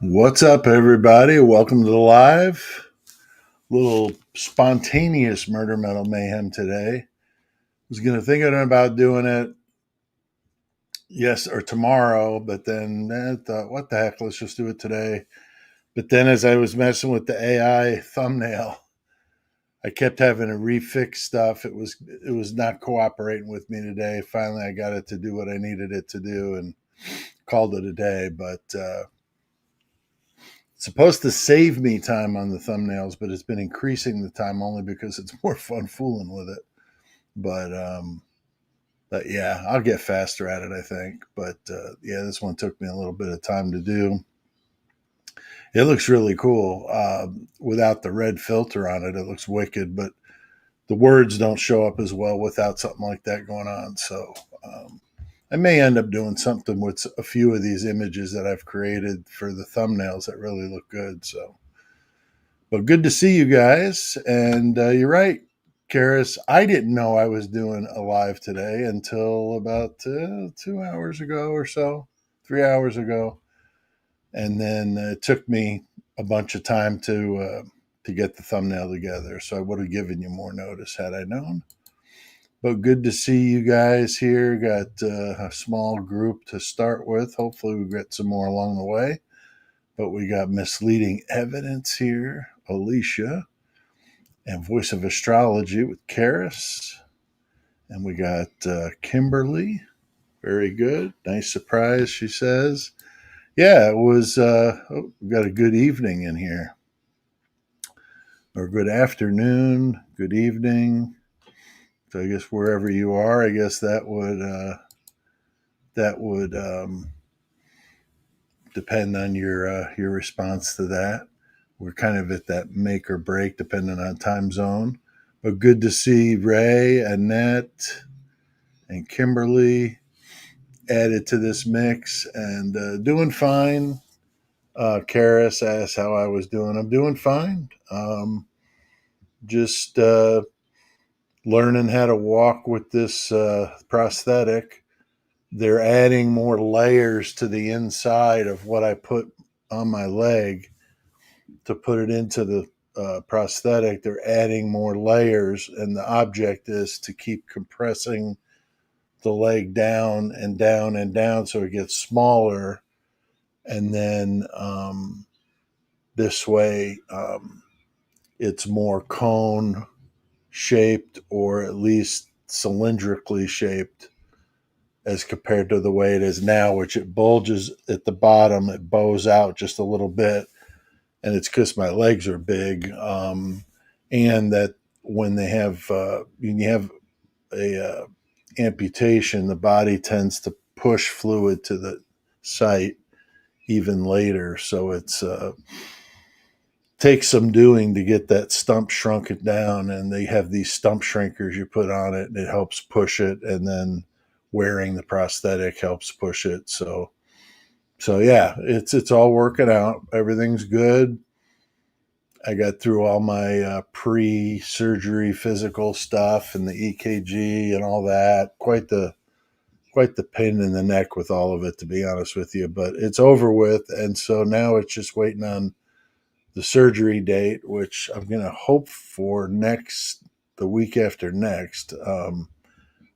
What's up, everybody? Welcome to the live. Little spontaneous murder metal mayhem today. Was going to thinking about doing it yes or tomorrow, but then I thought, what the heck? Let's just do it today. But then, as I was messing with the AI thumbnail, I kept having to refix stuff. It was not cooperating with me today. Finally, I got it to do what I needed it to do and called it a day. But it's supposed to save me time on the thumbnails, but it's been increasing the time only because it's more fun fooling with it. But yeah, I'll get faster at it, I think. But yeah, this one took me a little bit of time to do. It looks really cool without the red filter on it. It looks wicked, but the words don't show up as well without something like that going on. So I may end up doing something with a few of these images that I've created for the thumbnails that really look good. So, but good to see you guys. And you're right, Karis. I didn't know I was doing a live today until about 2 hours ago or so, 3 hours ago, and then it took me a bunch of time to get the thumbnail together. So I would have given you more notice had I known. But good to see you guys here. Got a small group to start with. Hopefully, we get some more along the way. But we got misleading evidence here, Alicia, and Voice of Astrology with Karis. And we got Kimberly. Very good. Nice surprise, she says. Yeah, it was, we got a good evening in here. Or good afternoon, good evening. So I guess wherever you are, I guess that would depend on your response to that. We're kind of at that make or break depending on time zone. But good to see Ray, Annette, and Kimberly added to this mix and doing fine. Karis asked how I was doing. I'm doing fine. Just learning how to walk with this prosthetic. They're adding more layers to the inside of what I put on my leg to put it into the prosthetic. They're adding more layers, and the object is to keep compressing the leg down and down and down so it gets smaller. And then this way, it's more cone shaped or at least cylindrically shaped as compared to the way it is now, which it bulges at the bottom, it bows out just a little bit, and it's because my legs are big, and that when you have a amputation, the body tends to push fluid to the site even later, so it's takes some doing to get that stump shrunken down, and they have these stump shrinkers you put on it and it helps push it, and then wearing the prosthetic helps push it. So yeah, it's all working out. Everything's good. I got through all my pre-surgery physical stuff and the EKG and all that. Quite the pain in the neck with all of it, to be honest with you, but it's over with, and so now it's just waiting on the surgery date, which I'm going to hope for the week after next.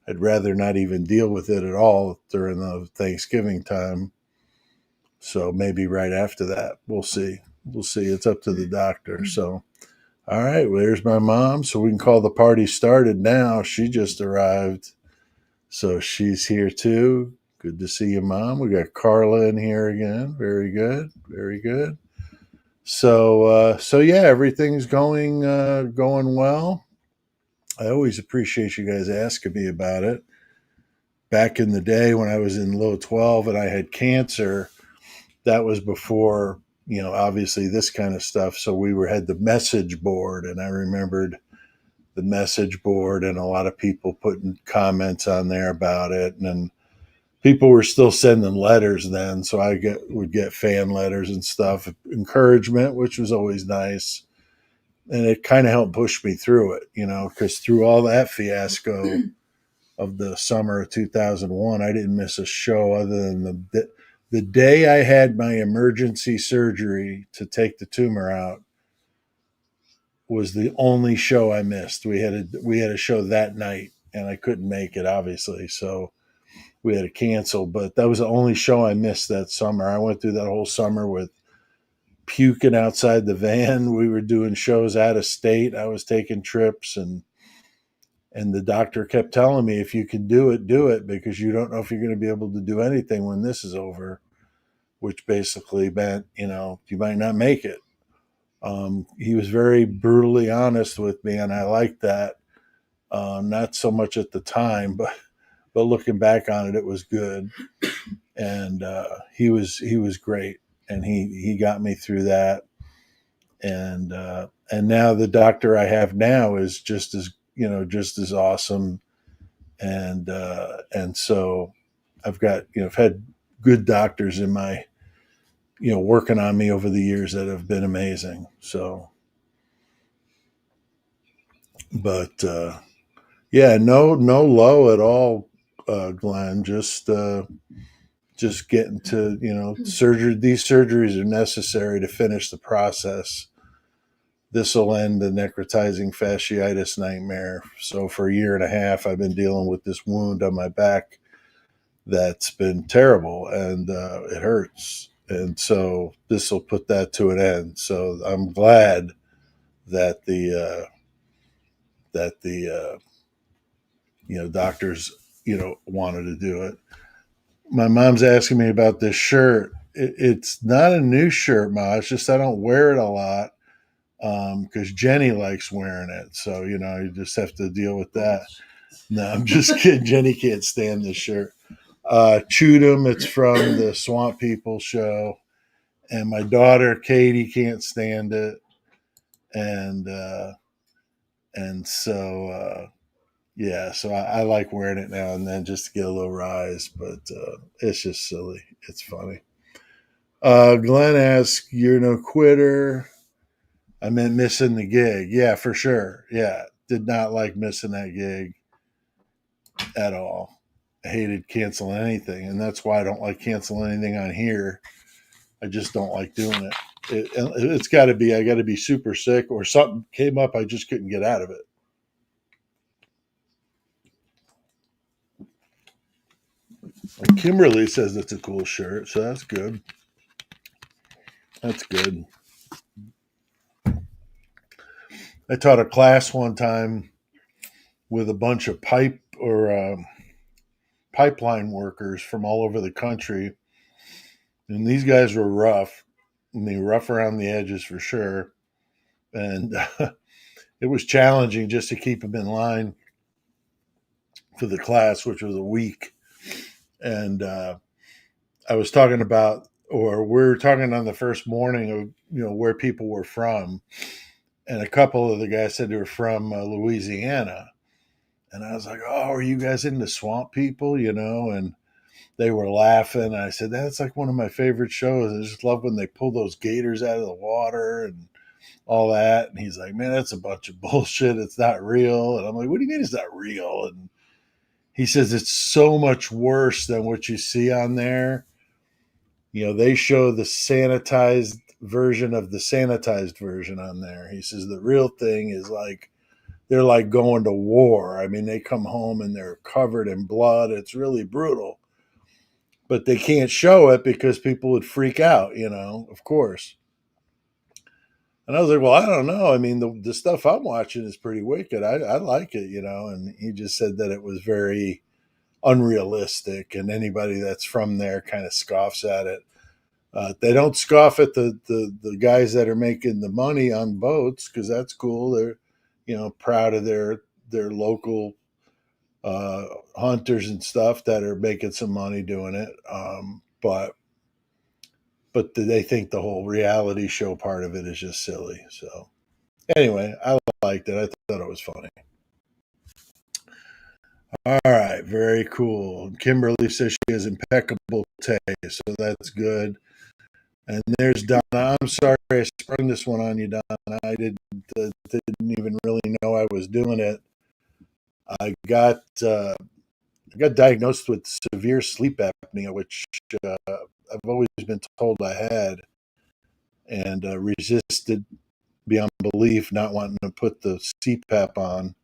I'd rather not even deal with it at all during the Thanksgiving time. So maybe right after that. We'll see. We'll see. It's up to the doctor. So, all right, well, there's my mom. So we can call the party started now. She just arrived. So she's here too. Good to see you, Mom. We got Carla in here again. Very good. Very good. So yeah, everything's going well. I always appreciate you guys asking me about it. Back in the day when I was in low 12 and I had cancer, that was before, obviously this kind of stuff. So we had the message board, and I remembered the message board and a lot of people putting comments on there about it. And people were still sending letters then, so would get fan letters and stuff, encouragement, which was always nice, and it kind of helped push me through it, because through all that fiasco of the summer of 2001, I didn't miss a show other than the The day I had my emergency surgery to take the tumor out was the only show I missed. We had a show that night, and I couldn't make it, obviously, so we had to cancel. But that was the only show I missed that summer. I went through that whole summer with puking outside the van. We were doing shows out of state. I was taking trips, and the doctor kept telling me, if you can do it, because you don't know if you're going to be able to do anything when this is over, which basically meant, you might not make it. He was very brutally honest with me, and I liked that. Not so much at the time, but looking back on it, it was good. And he was great, and he got me through that. And now the doctor I have now is just as awesome. And so I've had good doctors in my working on me over the years that have been amazing. So, but yeah, no low at all, Glenn. Just getting to surgery. These surgeries are necessary to finish the process. This will end the necrotizing fasciitis nightmare. So for a year and a half, I've been dealing with this wound on my back that's been terrible, and it hurts. And so this will put that to an end. So I'm glad that the doctors wanted to do it. My mom's asking me about this shirt. It's not a new shirt, Ma. It's just I don't wear it a lot because Jenny likes wearing it. So you just have to deal with that. No, I'm just kidding. Jenny can't stand this shirt. Chewed 'em. It's from the Swamp People show, and my daughter Katie can't stand it, and so yeah, so I like wearing it now and then just to get a little rise, but it's just silly. It's funny. Glenn asks, "You're no quitter." I meant missing the gig. Yeah, for sure. Yeah, did not like missing that gig at all. I hated canceling anything, and that's why I don't like canceling anything on here. I just don't like doing it. It's got to be, I got to be super sick or something came up I just couldn't get out of it. Kimberly says it's a cool shirt, so that's good. That's good. I taught a class one time with a bunch of pipeline workers from all over the country, and these guys were rough. And they were rough around the edges for sure, and it was challenging just to keep them in line for the class, which was a week. And I was talking about, or we were talking on the first morning of where people were from, and a couple of the guys said they were from Louisiana, and I was like, "Oh, are you guys into Swamp People?" And they were laughing. I said, "That's like one of my favorite shows. I just love when they pull those gators out of the water and all that." And he's like, "Man, that's a bunch of bullshit. It's not real." And I'm like, "What do you mean it's not real?" And he says it's so much worse than what you see on there. They show the sanitized version of the sanitized version on there. He says the real thing is like they're like going to war. I mean, they come home and they're covered in blood. It's really brutal. But they can't show it because people would freak out, of course. And I was like, well, I don't know. I mean, the stuff I'm watching is pretty wicked. I like it, And he just said that it was very unrealistic, and anybody that's from there kind of scoffs at it. They don't scoff at the guys that are making the money on boats because that's cool. They're proud of their local hunters and stuff that are making some money doing it. But they think the whole reality show part of it is just silly. So anyway, I liked it. I thought it was funny. All right, very cool. Kimberly says she has impeccable taste, so that's good. And there's Donna. I'm sorry I sprung this one on you, Donna. I didn't even really know I was doing it. I got diagnosed with severe sleep apnea, which I've always been told I had, and resisted beyond belief, not wanting to put the CPAP on.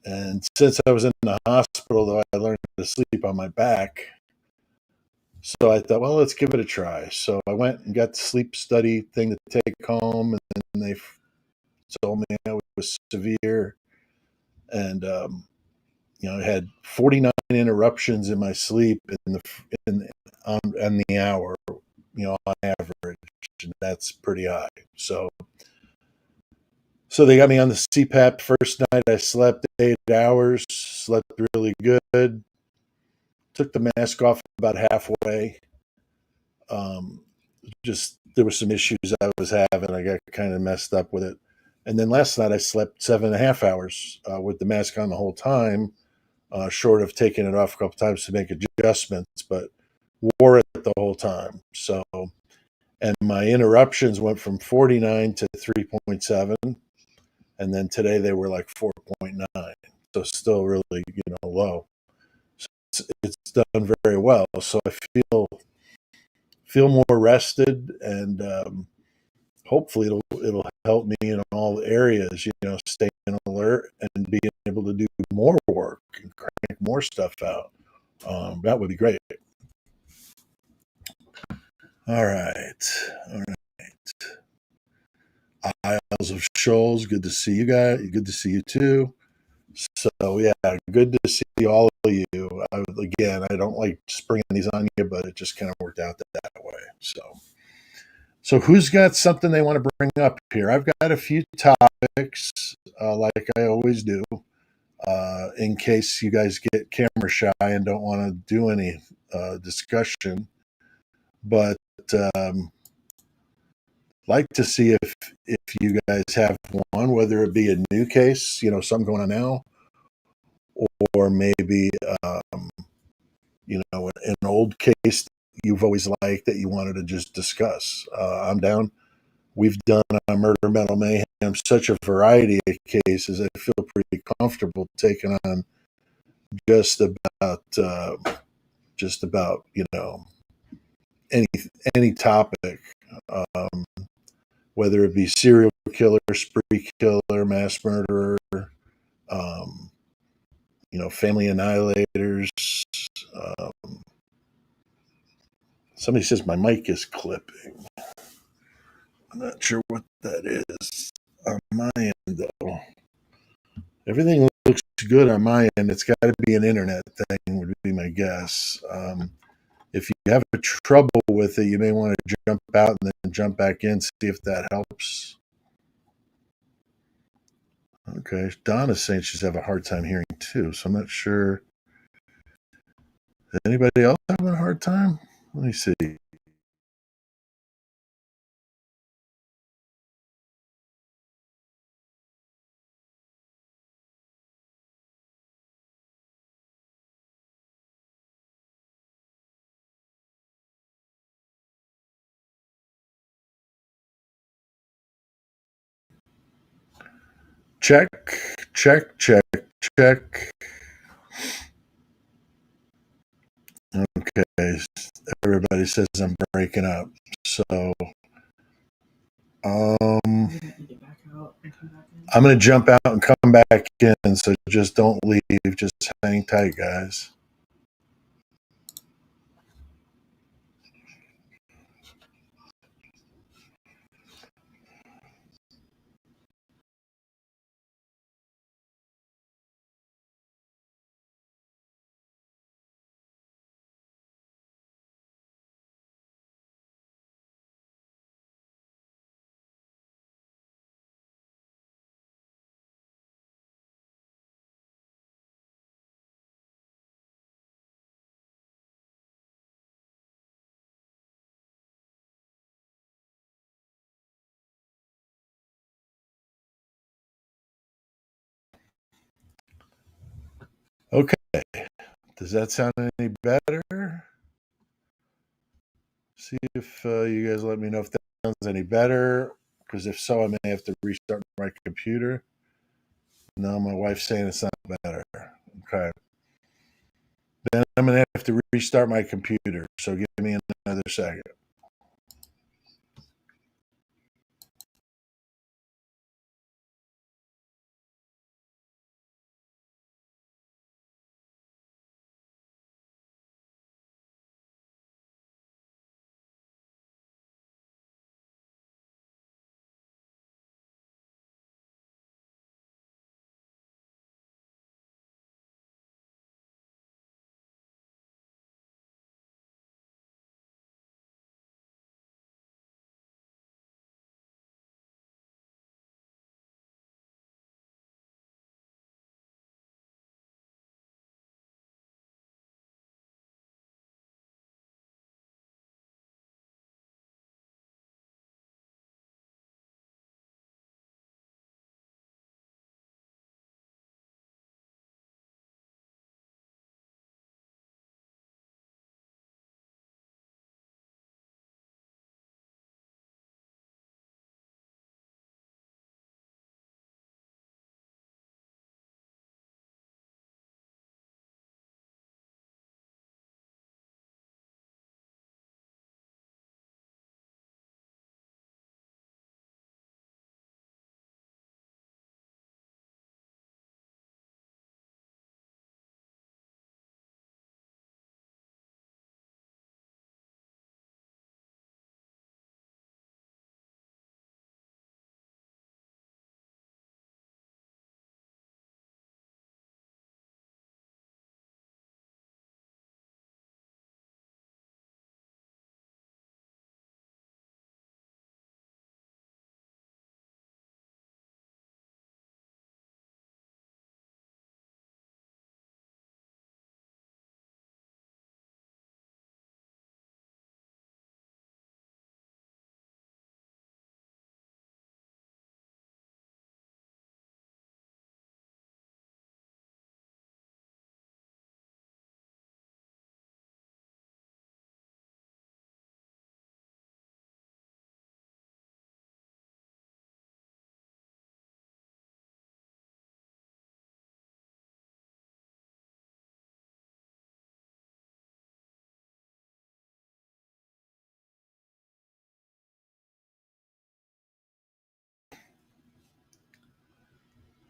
And since I was in the hospital, though, I learned to sleep on my back. So I thought, well, let's give it a try. So I went and got the sleep study thing to take home, and then they told me I was severe, and I had 49 interruptions in my sleep in the hour, on average, and that's pretty high. So they got me on the CPAP. First night I slept 8 hours, slept really good. Took the mask off about halfway. Um, just there were some issues I was having. I got kind of messed up with it. And then last night I slept 7.5 hours with the mask on the whole time, short of taking it off a couple times to make adjustments, but wore it the whole time. So, and my interruptions went from 49 to 3.7, and then today they were like 4.9. So still really, low. So it's done very well. So I feel more rested, and hopefully it'll help me in all areas. Staying alert and being able to do more work and crank more stuff out. That would be great. All right, all right. Isles of Shoals, good to see you guys. Good to see you too. So yeah, good to see all of you. Again, I don't like springing these on you, but it just kind of worked out that way. So who's got something they want to bring up here? I've got a few topics, like I always do, in case you guys get camera shy and don't want to do any discussion. But like to see if you guys have one, whether it be a new case, something going on now, or maybe an old case you've always liked that you wanted to just discuss. I'm down. We've done on Murder Metal Mayhem such a variety of cases. I feel pretty comfortable taking on just about just about any any topic, um, whether it be serial killer, spree killer, mass murderer, um, family annihilators. Um, Somebody says my mic is clipping. I'm not sure what that is on my end, though. Everything looks good on my end. It's got to be an internet thing, would be my guess. If you have trouble with it, you may want to jump out and then jump back in, see if that helps. Okay. Donna's saying she's having a hard time hearing too, so I'm not sure. Is anybody else having a hard time? Let me see. Check, check, check, check. Okay. Everybody says I'm breaking up. So, I'm going to jump out and come back in. So just don't leave. Just hang tight, guys. Okay. Does that sound any better? See if you guys let me know if that sounds any better. Because if so, I may have to restart my computer. No, my wife's saying it's not better. Okay. Then I'm going to have to restart my computer, so give me another second.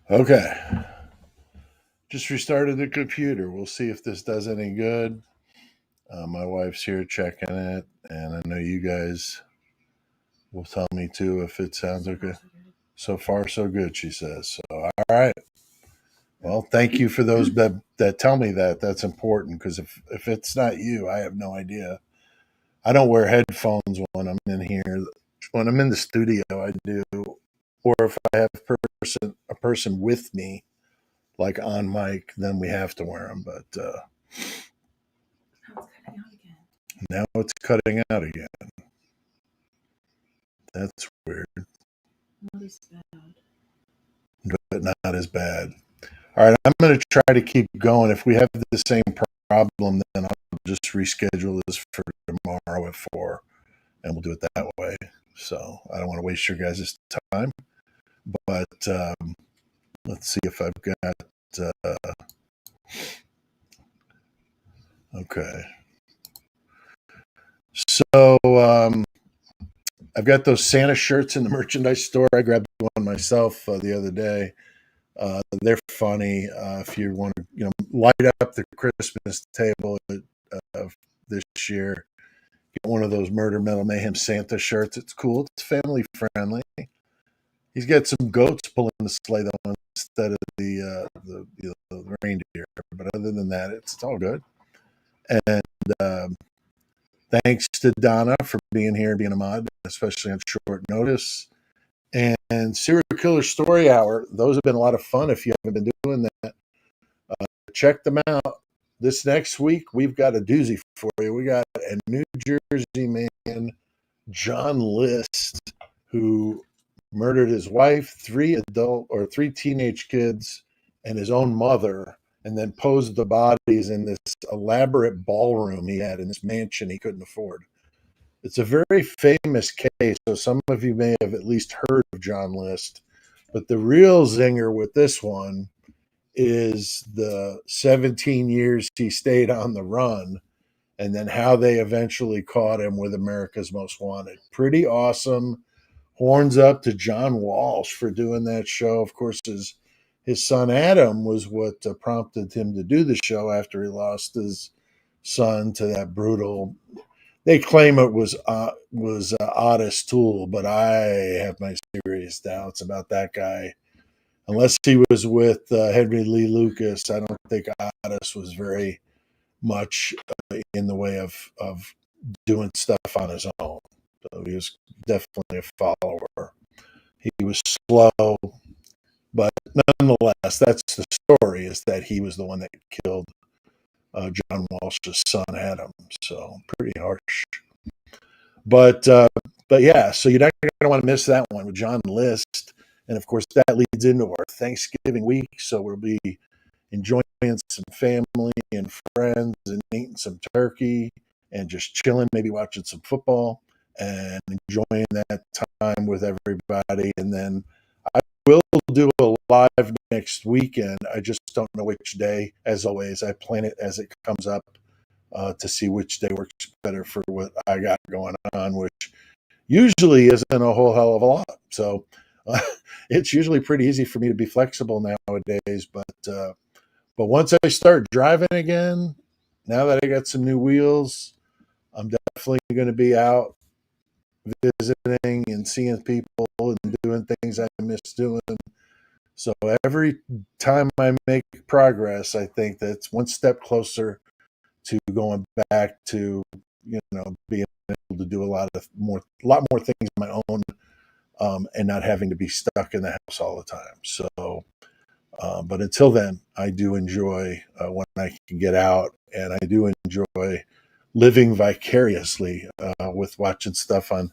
Okay. Just restarted the computer. We'll see if this does any good. My wife's here checking it, and I know you guys will tell me too if it sounds okay. So far, so good, she says. So, all right. Well, thank you for those that tell me that. That's important because if it's not you, I have no idea. I don't wear headphones when I'm in here. When I'm in the studio, I do. Or if I have a person with me, like on mic, then we have to wear them. But now it's cutting out again. That's weird. Not as bad. But not as bad. All right, I'm going to try to keep going. If we have the same problem, then I'll just reschedule this for tomorrow at 4, and we'll do it that way. So I don't want to waste your guys' time. But let's see if I've got. Okay. So I've got those Santa shirts in the merchandise store. I grabbed one myself the other day. They're funny. If you want to, light up the Christmas table this year, get one of those Murder Metal Mayhem Santa shirts. It's cool. It's family friendly. He's got some goats pulling the sleigh though instead of the reindeer. But other than that, it's all good. And thanks to Donna for being here and being a mod, especially on short notice. And Serial Killer Story Hour. Those have been a lot of fun. If you haven't been doing that, check them out. This next week, we've got a doozy for you. We got a New Jersey man, John List, who murdered his wife, three teenage kids, and his own mother, and then posed the bodies in this elaborate ballroom he had in this mansion he couldn't afford. It's a very famous case, so some of you may have at least heard of John List. But the real zinger with this one is the 17 years he stayed on the run and then how they eventually caught him with America's Most Wanted. Pretty awesome. Horns up to John Walsh for doing that show. Of course, his son Adam was what prompted him to do the show after he lost his son to that brutal. They claim it was Otis Toole, but I have my serious doubts about that guy. Unless he was with Henry Lee Lucas, I don't think Otis was very much in the way of doing stuff on his own. So he was definitely a follower. He was slow, but nonetheless, that's the story: is that he was the one that killed John Walsh's son Adam. So pretty harsh. But uh, but yeah, so you're not going to want to miss that one with John List, and of course that leads into our Thanksgiving week. So we'll be enjoying some family and friends and eating some turkey and just chilling, maybe watching some football and enjoying that time with everybody. And then I will do a live next weekend. I just don't know which day. As always, I plan it as it comes up to see which day works better for what I got going on, which usually isn't a whole hell of a lot. So it's usually pretty easy for me to be flexible nowadays. But once I start driving again, now that I got some new wheels, I'm definitely going to be out visiting and seeing people and doing things I miss doing. So every time I make progress, I think that's one step closer to going back to, being able to do a lot more things on my own, and not having to be stuck in the house all the time. So, but until then, I do enjoy when I can get out, and I do enjoy living vicariously with watching stuff on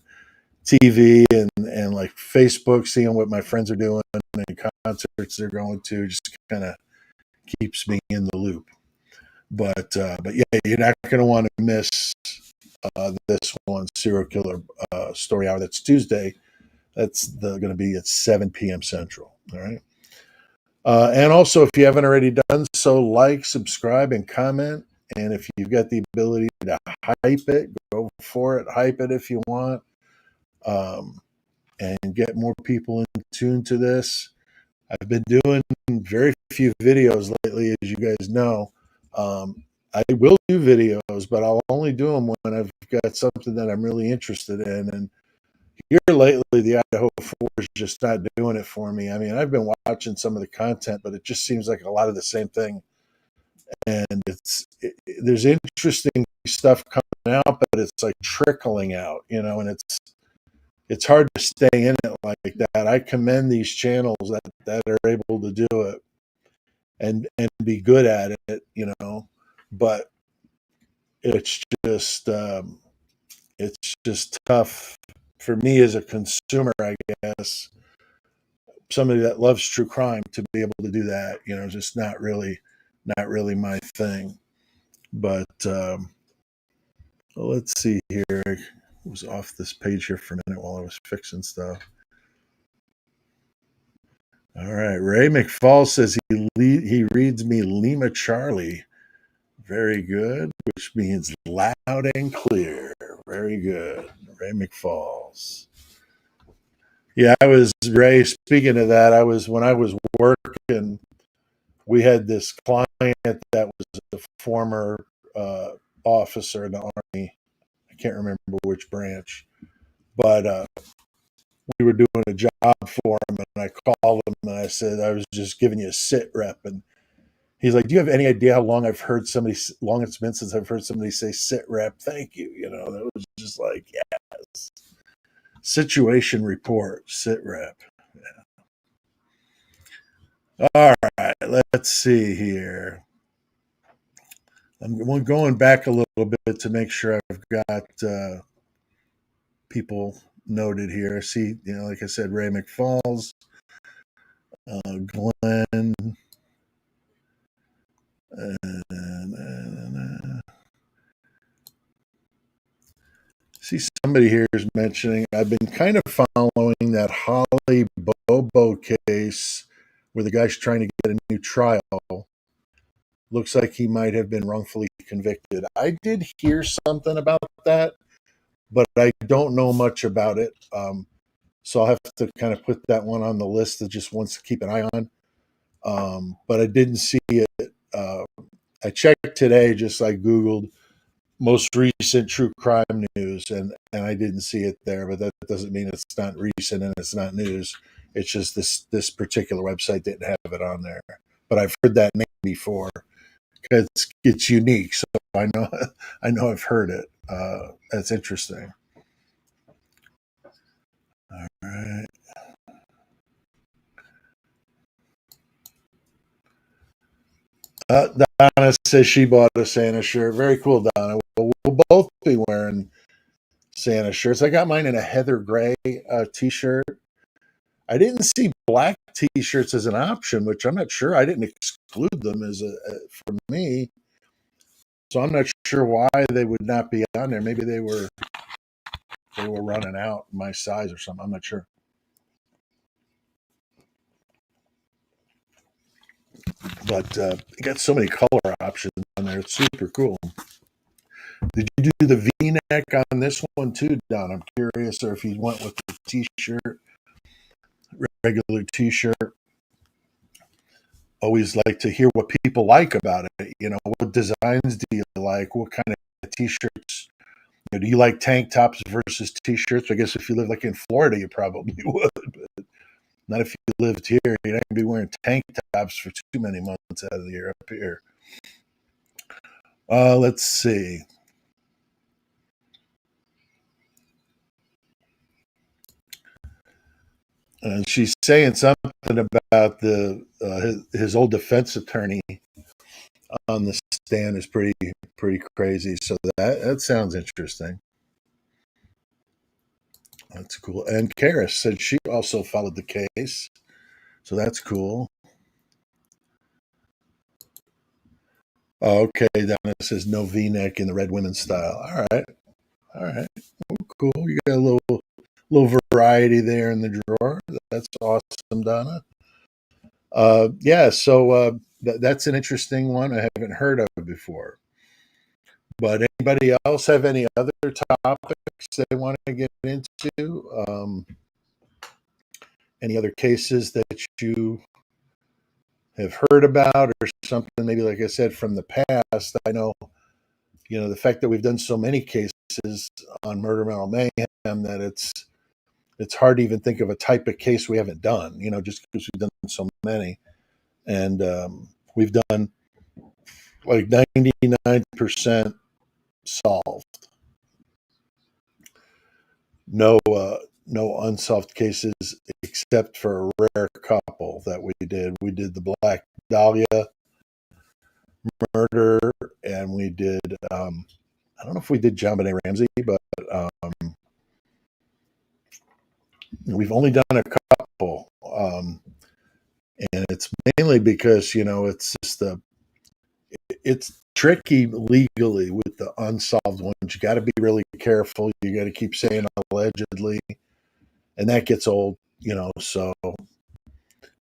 TV and like Facebook, seeing what my friends are doing and concerts they're going to, just kind of keeps me in the loop. But yeah, you're not going to want to miss this one, Serial Killer Story Hour. That's Tuesday. That's going to be at 7 p.m. Central. All right. And also, if you haven't already done so, like, subscribe, and comment. And if you've got the ability to hype it, go for it. Hype it if you want, and get more people in tune to this. I've been doing very few videos lately, as you guys know. I will do videos, but I'll only do them when I've got something that I'm really interested in. And here lately, the Idaho 4 is just not doing it for me. I mean, I've been watching some of the content, but it just seems like a lot of the same thing. And there's interesting stuff coming out, but it's like trickling out, and it's hard to stay in it like that. I commend these channels that are able to do it and be good at it, but it's just tough for me as a consumer, I guess, somebody that loves true crime, to be able to do that, just not really my thing. But well, let's see here. I was off this page here for a minute while I was fixing stuff. All right, Ray McFall says he reads me Lima Charlie. Very good, which means loud and clear. Very good, Ray McFalls. Yeah, I was, Ray. Speaking of that, when I was working, we had this client that was a former officer in the Army. I can't remember which branch, but we were doing a job for him, and I called him and I said I was just giving you a sit rep, and he's like, "Do you have any idea how long long it's been since I've heard somebody say sit rep? Thank you." That was just like, yes. Situation report, sit rep. Yeah. All right, let's see here. I'm going back a little bit to make sure I've got people noted here. See, like I said, Ray McFalls, Glenn, and see, somebody here is mentioning I've been kind of following that Holly Bobo case where the guy's trying to get a new trial. Looks like he might have been wrongfully convicted. I did hear something about that, but I don't know much about it. So I'll have to kind of put that one on the list that just wants to keep an eye on. But I didn't see it. I checked today, just like Googled most recent true crime news, and I didn't see it there. But that doesn't mean it's not recent and it's not news. It's just this particular website didn't have it on there. But I've heard that name before because it's unique, so I know I've heard it. That's interesting. All right. Donna says she bought a Santa shirt. Very cool, Donna. We'll both be wearing Santa shirts. I got mine in a heather gray t-shirt. I didn't see black t-shirts as an option, which I'm not sure. I didn't exclude them as for me, so I'm not sure why they would not be on there. Maybe they were running out my size or something. I'm not sure. But you got so many color options on there. It's super cool. Did you do the V-neck on this one too, Don? I'm curious, or if you went with the T-shirt, regular T-shirt. Always like to hear what people like about it. What designs do you like? What kind of T-shirts? Do you like tank tops versus T-shirts? I guess if you live like in Florida, you probably would, but not if you lived here. You're not gonna be wearing tank tops for too many months out of the year up here. Let's see. She's saying something about his old defense attorney on the stand is pretty crazy. So that sounds interesting. That's cool. And Karis said she also followed the case, so that's cool. Oh, okay, Donna says no V-neck in the red women's style. All right, cool. You got a little variety there in the drawer. That's awesome, Donna. Yeah, so that's an interesting one. I haven't heard of it before. But anybody else have any other topics they want to get into? Any other cases that you have heard about, or something? Maybe, like I said, from the past. I know, the fact that we've done so many cases on murder, mental mayhem, that it's hard to even think of a type of case we haven't done. Just because we've done so many, and we've done like 99% solved. No unsolved cases except for a rare couple that we did. We did the Black Dahlia murder, and we did. I don't know if we did John Benet Ramsey, but we've only done a couple, and it's mainly because it's just it's tricky legally with the unsolved ones. You got to be really careful. You got to keep saying allegedly, and that gets old. So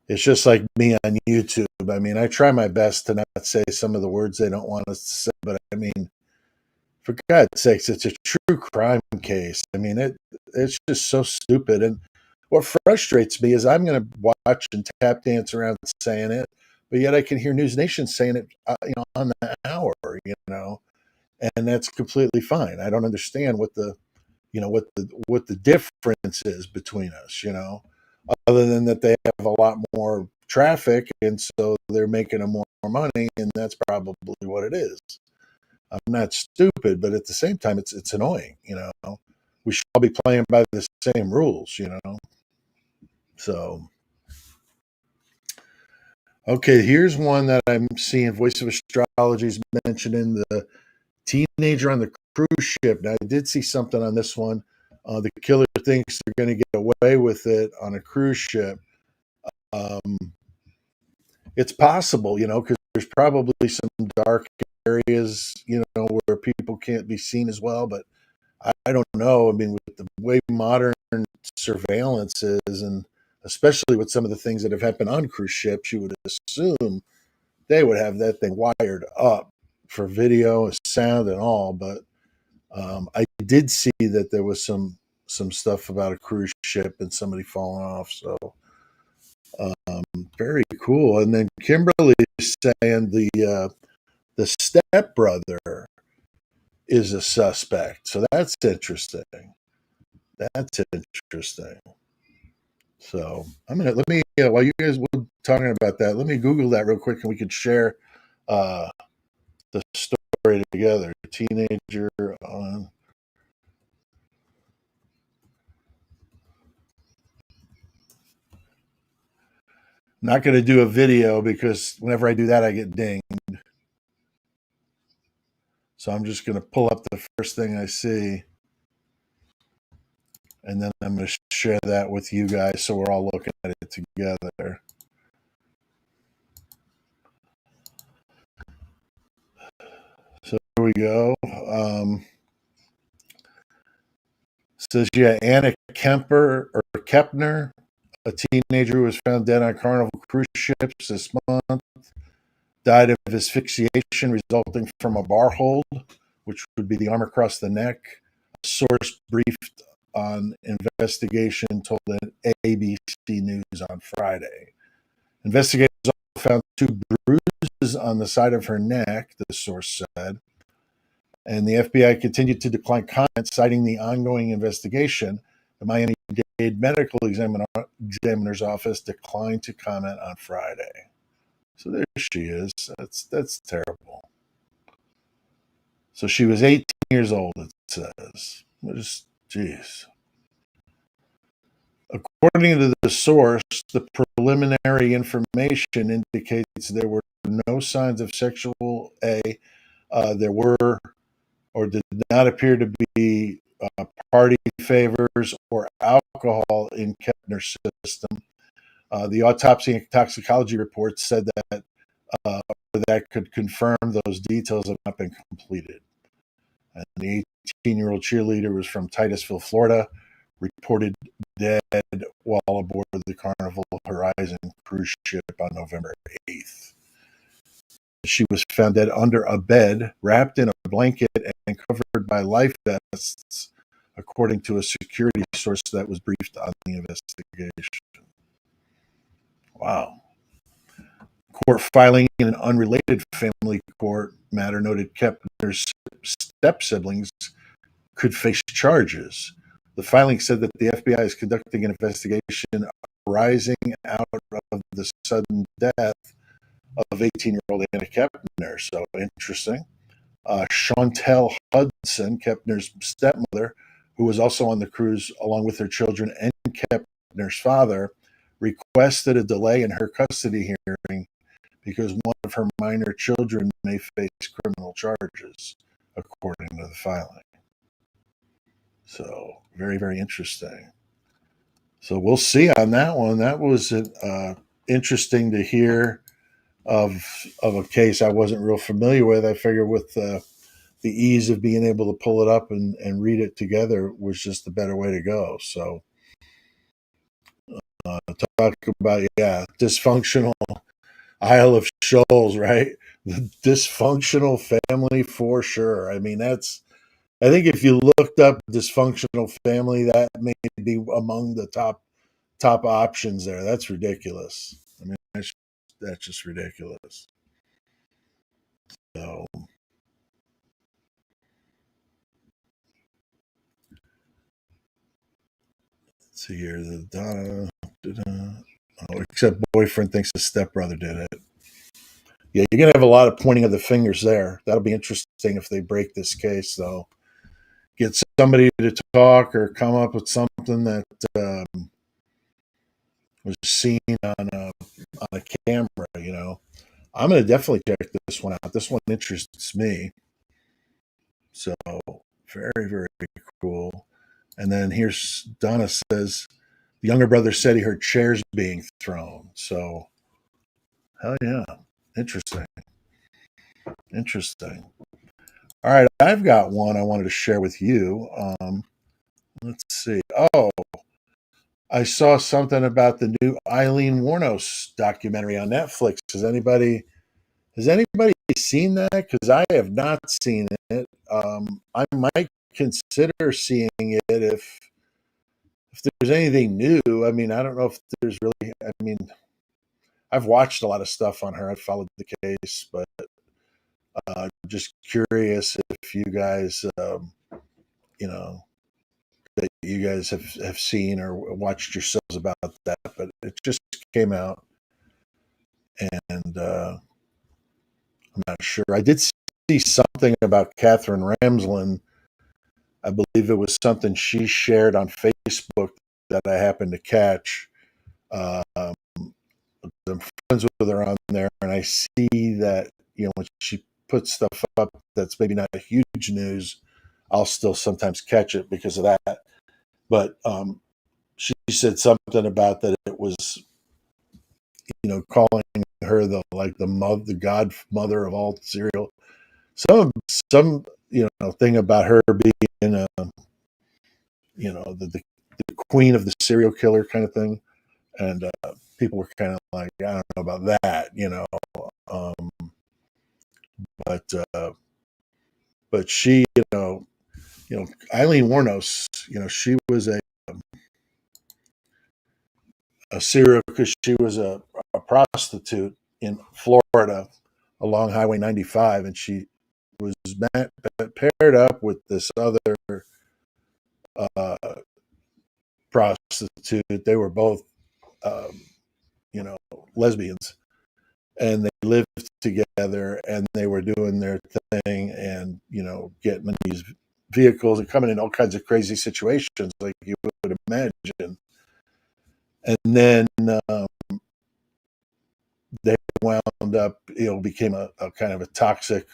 it's just like me on YouTube. I mean, I try my best to not say some of the words they don't want us to say, but I mean, for God's sakes, it's a true crime case. I mean, it's just so stupid. And what frustrates me is I'm going to watch and tap dance around saying it, but yet I can hear News Nation saying it, on the hour, and that's completely fine. I don't understand what the difference is between us, other than that they have a lot more traffic, and so they're making them more money, and that's probably what it is. I'm not stupid, but at the same time, it's annoying. We should all be playing by the same rules. So, okay, here's one that I'm seeing. Voice of Astrology's mentioning the teenager on the cruise ship. Now, I did see something on this one. The killer thinks they're going to get away with it on a cruise ship. Um, it's possible, because there's probably some dark areas, where people can't be seen as well. But I don't know. I mean, with the way modern surveillance is, and especially with some of the things that have happened on cruise ships. You would assume they would have that thing wired up for video, sound, and all. But I did see that there was some stuff about a cruise ship and somebody falling off. So very cool. And then Kimberly is saying the stepbrother is a suspect. So that's interesting. That's interesting. So I'm gonna let me while you guys were talking about that, let me Google that real quick, and we could share uh, the story together. Teenager on. Not going to do a video because whenever I do that, I get dinged. So I'm just going to pull up the first thing I see, and then I'm going to share that with you guys so we're all looking at it together. So here we go. Says, yeah, Anna Kemper or Kepner, a teenager who was found dead on Carnival cruise ships this month, died of asphyxiation resulting from a bar hold, which would be the arm across the neck. A source briefed on investigation told ABC News on Friday. Investigators also found two bruises on the side of her neck, the source said. And the FBI continued to decline comment, citing the ongoing investigation. The Miami-Dade Medical Examiner's Office declined to comment on Friday. So there she is. That's terrible. So she was 18 years old, it says. Just, geez. According to the source, the preliminary information indicates there were no signs of sexual there were or did not appear to be party favors or alcohol in Kepner's system. The autopsy and toxicology report said that that could confirm those details have not been completed. And the 18-year-old cheerleader was from Titusville, Florida, reported dead while aboard the Carnival Horizon cruise ship on November 8th. She was found dead under a bed, wrapped in a blanket and covered by life vests, according to a security source that was briefed on the investigation. Wow. Court filing in an unrelated family court matter noted Kepner's step siblings could face charges. The filing said that the FBI is conducting an investigation arising out of the sudden death of 18-year-old Anna Kepner. So interesting. Chantel Hudson, Kepner's stepmother, who was also on the cruise along with her children and Kepner's father, requested a delay in her custody hearing because one of her minor children may face criminal charges, according to the filing. So very, very interesting. So we'll see on that one. That was interesting to hear of a case I wasn't real familiar with. I figured with the ease of being able to pull it up and read it together was just the better way to go. So talk about dysfunctional Isle of Shoals, right? The dysfunctional family for sure. I mean, I think if you looked up dysfunctional family, that may be among the top options there. That's ridiculous. I mean, that's just ridiculous. So let's see here. The Donna. Oh, except boyfriend thinks his stepbrother did it. Yeah, you're gonna have a lot of pointing of the fingers there. That'll be interesting if they break this case, though. Get somebody to talk or come up with something that was seen on a camera. I'm gonna definitely check this one out. This one interests me. So very, very cool. And then here's Donna says the younger brother said he heard chairs being thrown. So hell yeah, interesting, interesting. All right, I've got one I wanted to share with you. Let's see. Oh, I saw something about the new Eileen Warnos documentary on Netflix. Has anybody seen that? Because I have not seen it. I might consider seeing it if there's anything new. I mean, I don't know if there's really. I mean, I've watched a lot of stuff on her. I've followed the case, but just curious if you guys, you know, that you guys have seen or watched yourselves about that. But it just came out, and I'm not sure. I did see something about Catherine Ramsland. I believe it was something she shared on Facebook that I happened to catch. Um, I'm friends with her on there, and I see that when she puts stuff up that's maybe not a huge news, I'll still sometimes catch it because of that. But she said something about that it was calling her the godmother of all serial. Some thing about her being the queen of the serial killer kind of thing, and people were kind of like, I don't know about that. Um, but but she, Eileen Warnos, she was a serial because she was a prostitute in Florida along Highway 95, and she was paired up with this other uh, prostitute. They were both, um, lesbians, and they lived together, and they were doing their thing, and getting in these vehicles and coming in all kinds of crazy situations, like you would imagine. And then they wound up, became a kind of a toxic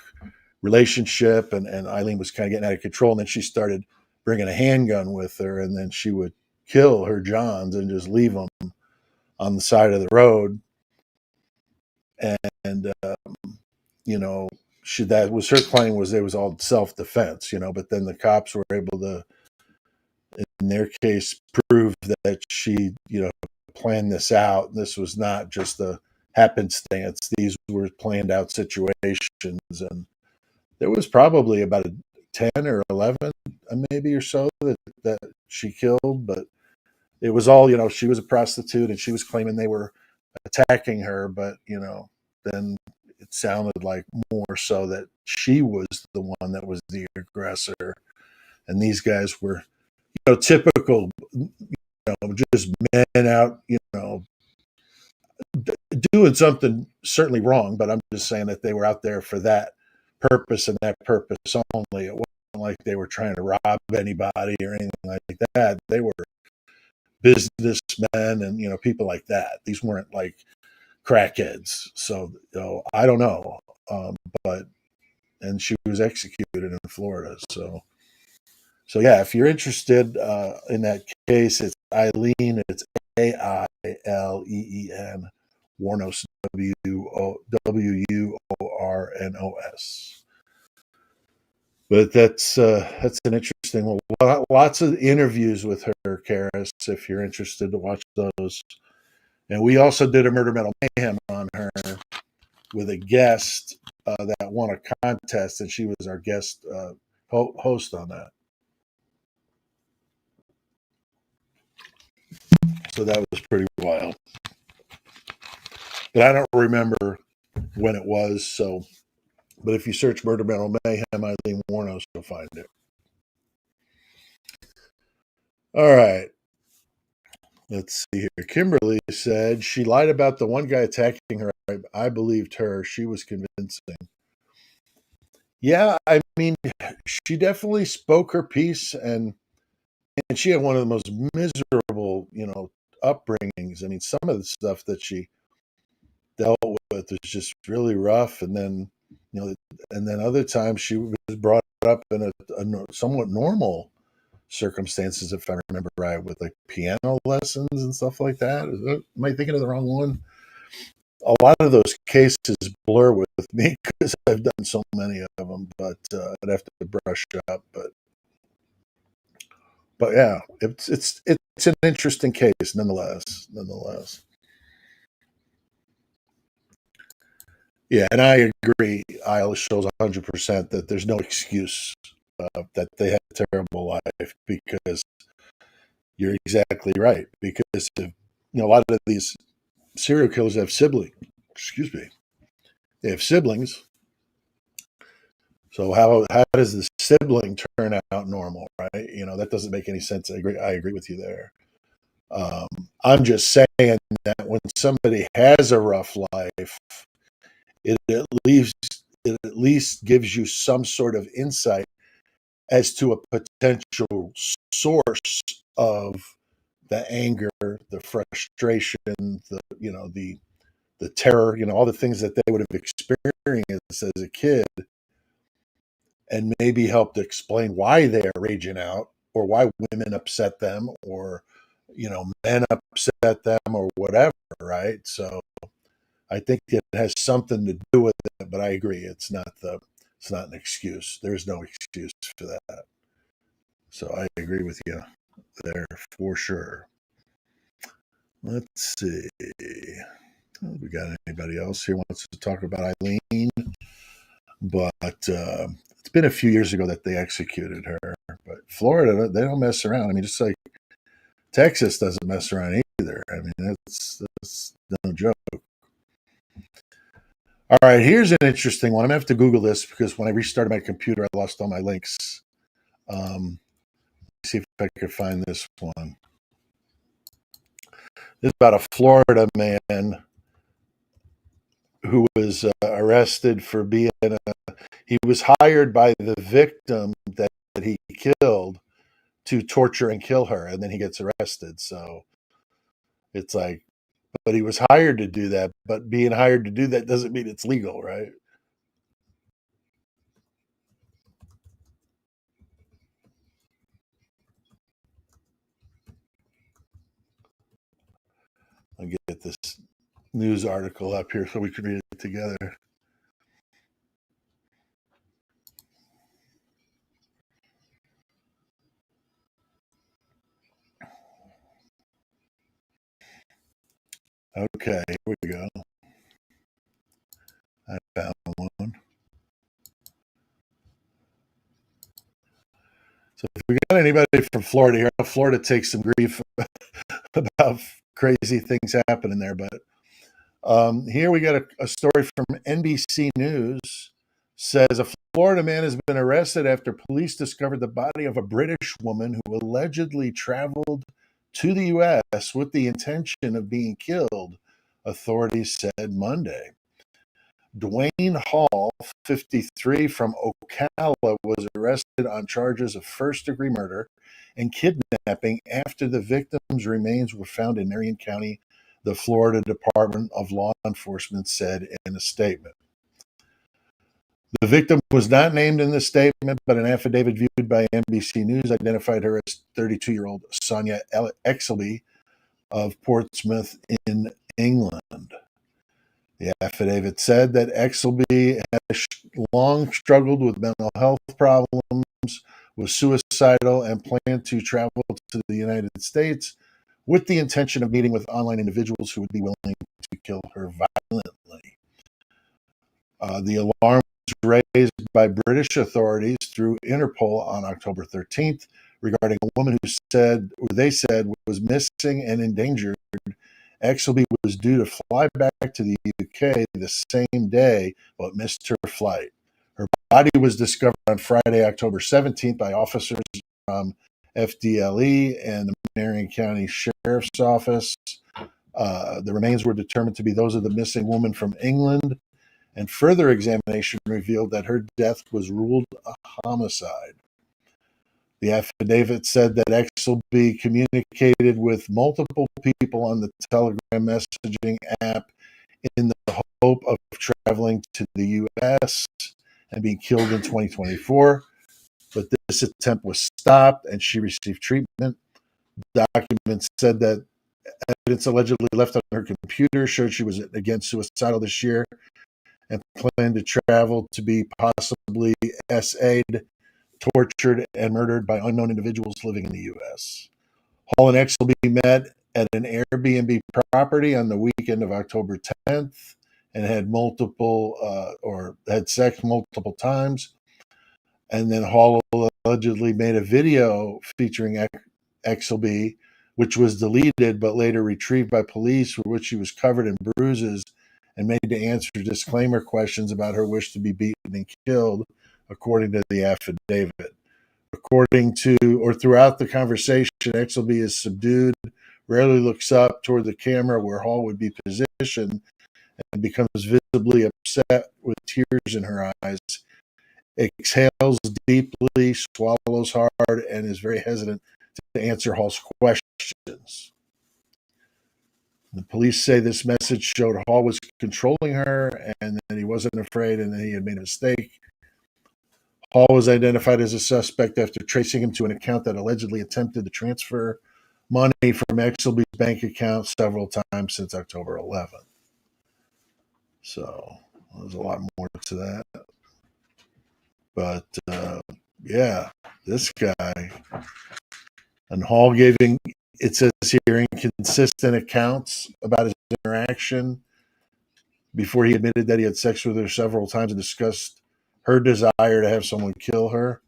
relationship, and Eileen was kind of getting out of control. And then she started bringing a handgun with her, and then she would kill her Johns and just leave them on the side of the road. And that was her claim, was it was all self-defense. But then the cops were able to, in their case, prove that she planned this out. This was not just a happenstance. These were planned out situations, and there was probably about 10 or 11 maybe or so that she killed. But it was all, she was a prostitute, and she was claiming they were attacking her. But then it sounded like more so that she was the one that was the aggressor, and these guys were typical, just men out, doing something certainly wrong. But I'm just saying that they were out there for that purpose and that purpose only. It wasn't like they were trying to rob anybody or anything like that. They were businessmen and people like that. These weren't like crackheads. So I don't know, but and she was executed in Florida. So yeah, if you're interested in that case, it's Eileen. It's Aileen Warnos, Wuornos. But that's an interesting one. Lots of interviews with her, Karis, if you're interested to watch those. And we also did a Murder Metal Mayhem on her with a guest that won a contest, and she was our guest host on that. So that was pretty wild. But I don't remember when it was. So, but if you search Murder Metal Mayhem, Eileen Warnos, you'll find it. All right. Let's see here. Kimberly said she lied about the one guy attacking her. I believed her. She was convincing. Yeah, I mean, she definitely spoke her piece, and she had one of the most miserable, upbringings. I mean, some of the stuff that she dealt with was just really rough, and then, other times she was brought up in a somewhat normal circumstances, if I remember right, with like piano lessons and stuff like that. Am I thinking of the wrong one? A lot of those cases blur with me because I've done so many of them, but I'd have to brush up. But yeah, it's it's an interesting case, nonetheless. Nonetheless, yeah, and I agree. Isla shows 100% that there's no excuse that they had a terrible life because you're exactly right. Because if, a lot of these serial killers have siblings. Excuse me, they have siblings. So how does the sibling turn out normal, right? That doesn't make any sense. I agree with you there. I'm just saying that when somebody has a rough life, it at least gives you some sort of insight as to a potential source of the anger, the frustration, the terror, all the things that they would have experienced as a kid, and maybe help to explain why they are raging out, or why women upset them, or men upset them, or whatever, right? So I think it has something to do with it, but I agree, it's not an excuse. There's no excuse for that. So I agree with you there for sure. Let's see. We got anybody else here wants to talk about Eileen? But it's been a few years ago that they executed her. But Florida, they don't mess around. I mean, just like Texas doesn't mess around either. I mean, that's no joke. All right, here's an interesting one. I'm gonna have to Google this because when I restarted my computer, I lost all my links. See if I can find this one. This is about a Florida man who was arrested for being he was hired by the victim that he killed to torture and kill her, and then he gets arrested. So it's like, but he was hired to do that. But being hired to do that doesn't mean it's legal, right? I'll get this news article up here so we can read it together. Okay, here we go. I found one. So if we got anybody from Florida here, Florida takes some grief about crazy things happening there. But here we got a story from NBC News. Says a Florida man has been arrested after police discovered the body of a British woman who allegedly traveled to the U.S. with the intention of being killed, authorities said Monday. Dwayne Hall, 53, from Ocala, was arrested on charges of first-degree murder and kidnapping after the victim's remains were found in Marion County, the Florida Department of Law Enforcement said in a statement. The victim was not named in the statement, but an affidavit viewed by NBC News identified her as 32-year-old Sonia Exelby of Portsmouth in England. The affidavit said that Exelby had long struggled with mental health problems, was suicidal, and planned to travel to the United States with the intention of meeting with online individuals who would be willing to kill her violently. The alarm was raised by British authorities through Interpol on October 13th regarding a woman they said was missing and endangered. Exelby was due to fly back to the UK the same day, but missed her flight. Her body was discovered on Friday, October 17th, by officers from FDLE and the Marion County Sheriff's Office. The remains were determined to be those of the missing woman from England, and further examination revealed that her death was ruled a homicide. The affidavit said that Exelby communicated with multiple people on the Telegram messaging app in the hope of traveling to the U.S. and being killed in 2024. But this attempt was stopped and she received treatment. Documents said that evidence allegedly left on her computer showed she was again suicidal this year and planned to travel to be possibly SA'd, tortured, and murdered by unknown individuals living in the U.S. Hall and Exelby met at an Airbnb property on the weekend of October 10th and had or had sex multiple times. And then Hall allegedly made a video featuring Exelby, which was deleted but later retrieved by police, for which she was covered in bruises and made to answer disclaimer questions about her wish to be beaten and killed, according to the affidavit. According to, or throughout the conversation, Exelby is subdued, rarely looks up toward the camera where Hall would be positioned, and becomes visibly upset with tears in her eyes, exhales deeply, swallows hard, and is very hesitant to answer Hall's questions. The police say this message showed Hall was controlling her and that he wasn't afraid and that he had made a mistake. Hall was identified as a suspect after tracing him to an account that allegedly attempted to transfer money from Exelby's bank account several times since October 11th. So there's a lot more to that. But yeah, this guy. And Hall giving, it says here, inconsistent accounts about his interaction before he admitted that he had sex with her several times and discussed her desire to have someone kill her.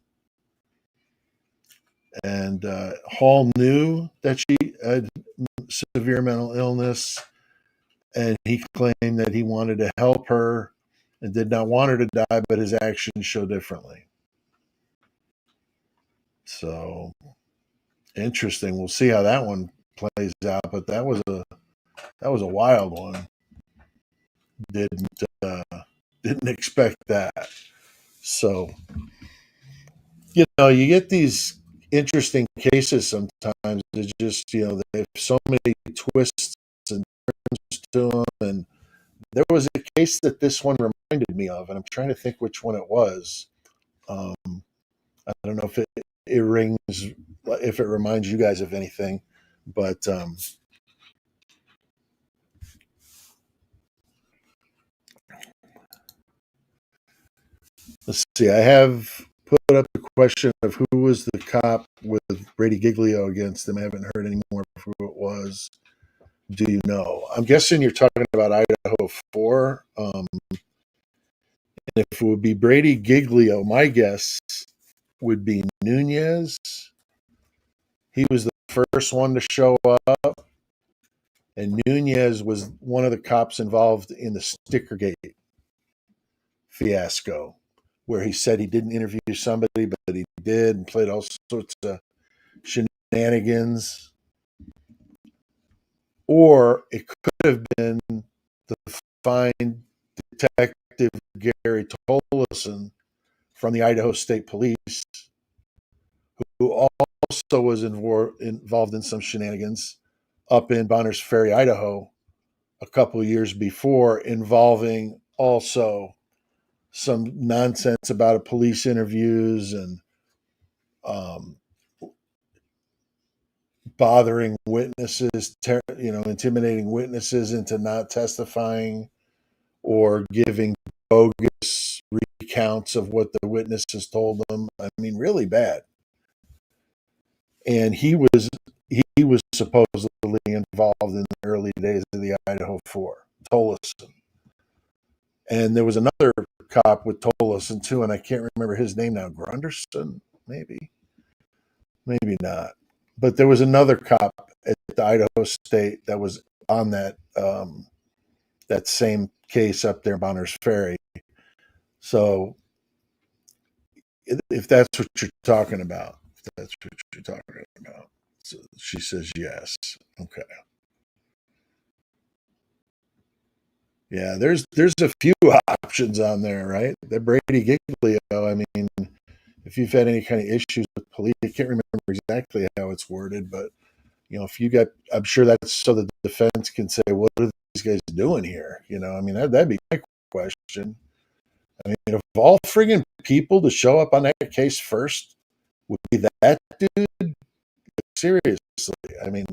And Hall knew that she had severe mental illness, and he claimed that he wanted to help her and did not want her to die, but his actions show differently. So interesting. We'll see how that one plays out, but that was a wild one. Didn't expect that. So you get these interesting cases sometimes. It's just they have so many twists and turns to them. And there was a case that this one reminded me of, and I'm trying to think which one it was. I don't know if it rings, if it reminds you guys of anything, but let's see. I have put up the question of who was the cop with Brady Giglio against him. I haven't heard any more of who it was. Do you know? I'm guessing you're talking about Idaho 4. And if it would be Brady Giglio, my guess would be Nunez. He was the first one to show up, and Nunez was one of the cops involved in the Stickergate fiasco, where he said he didn't interview somebody, but he did, and played all sorts of shenanigans. Or it could have been the fine detective Gary Tolleson from the Idaho State Police, who also was involved in some shenanigans up in Bonners Ferry, Idaho, a couple of years before, involving also some nonsense about police interviews and um, bothering witnesses, intimidating witnesses into not testifying or giving bogus recounts of what the witnesses told them. I mean, really bad. And he was supposedly involved in the early days of the Idaho 4, Tolleson. And there was another cop with Tolleson too, and I can't remember his name now. Grunderson, maybe not. But there was another cop at the Idaho State that was on that same case up there, Bonners Ferry. So if that's what you're talking about, so she says yes. Okay. Yeah, there's a few options on there, right? The Brady Giglio. I mean, if you've had any kind of issues with police, I can't remember exactly how it's worded, but if you got, I'm sure that's so the defense can say, what are these guys doing here? I mean, that'd be my question. I mean, of all friggin' people to show up on that case first would be that dude. Seriously, I mean,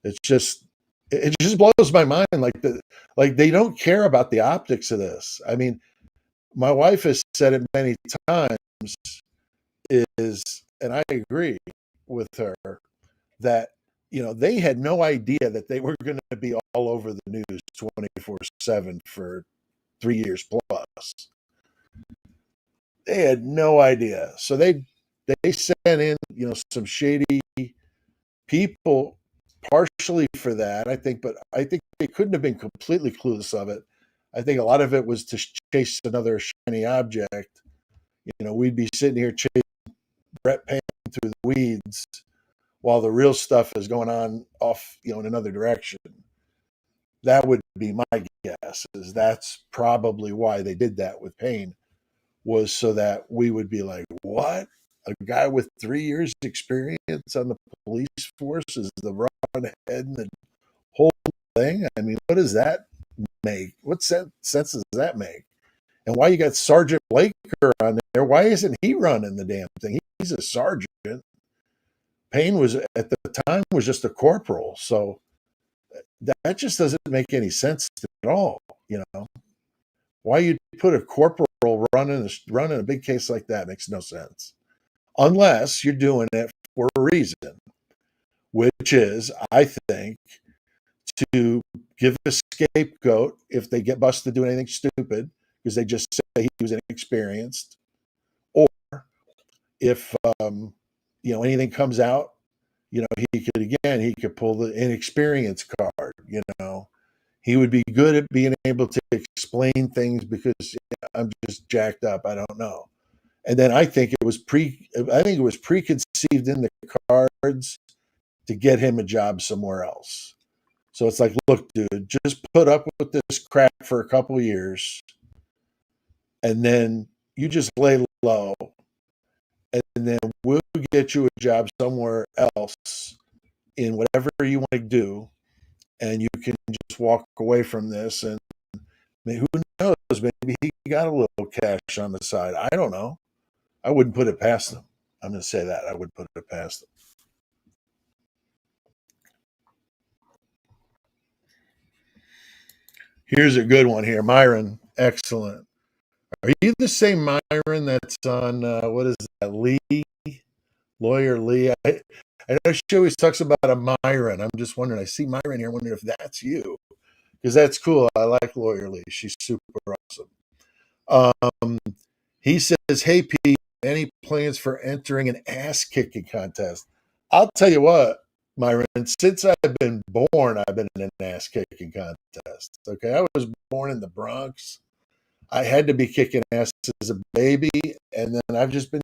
it just blows my mind. Like they don't care about the optics of this. I mean, my wife has said it many times. And I agree with her that they had no idea that they were going to be all over the news 24/7 for 3 years plus. They had no idea. So they sent in, some shady people partially for that, I think, but I think they couldn't have been completely clueless of it. I think a lot of it was to chase another shiny object. We'd be sitting here chasing Brett Payne through the weeds while the real stuff is going on off, in another direction. That would be my guess. Is that's probably why they did that with Payne, was so that we would be like, what? A guy with 3 years experience on the police force is the runhead in the whole thing? I mean, what does that make? What sense does that make? And why you got Sergeant Blaker on there? Why isn't he running the damn thing? He's a sergeant. Payne was at the time was just a corporal, so that just doesn't make any sense at all. Why you put a corporal running a big case like that makes no sense, unless you're doing it for a reason, which is, I think, to give a scapegoat if they get busted doing anything stupid because they just say he was inexperienced, or if anything comes out, he could pull the inexperience card. He would be good at being able to explain things because I'm just jacked up. I don't know. And then I think it was preconceived in the cards to get him a job somewhere else. So it's like, look, dude, just put up with this crap for a couple of years, and then you just lay low, and then we'll get you a job somewhere else in whatever you want to do, and you can just walk away from this. And who knows? Maybe he got a little cash on the side. I don't know. I wouldn't put it past them. I'm going to say that. I would put it past them. Here's a good one here. Myron, excellent. Are you the same Myron that's on, what is that, Lee? Lawyer Lee? I know she always talks about a Myron. I'm just wondering. I see Myron here. I wonder if that's you. Because that's cool. I like Lawyer Lee. She's super awesome. He says, hey, Pete, any plans for entering an ass kicking contest? I'll tell you what, Myron, since I've been born, I've been in an ass kicking contest. Okay. I was born in the Bronx. I had to be kicking ass as a baby. And then I've just been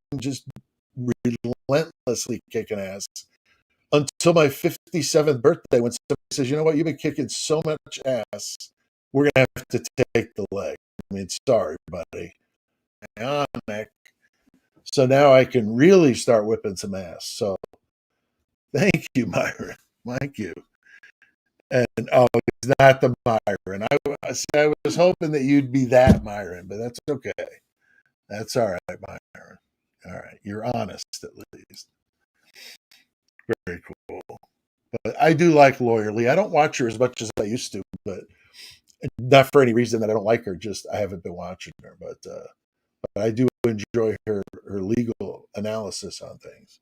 relentlessly kicking ass until my 57th birthday, when somebody says, you know what, you've been kicking so much ass, we're going to have to take the leg. I mean, sorry, buddy. So now I can really start whipping some ass. So thank you, Myron. Thank you. And it's not the Myron. I was hoping that you'd be that Myron, but that's okay. That's all right, Myron. All right. You're honest at least. Very cool. But I do like Lawyer Lee. I don't watch her as much as I used to, but not for any reason that I don't like her. Just I haven't been watching her, but I do enjoy her legal analysis on things.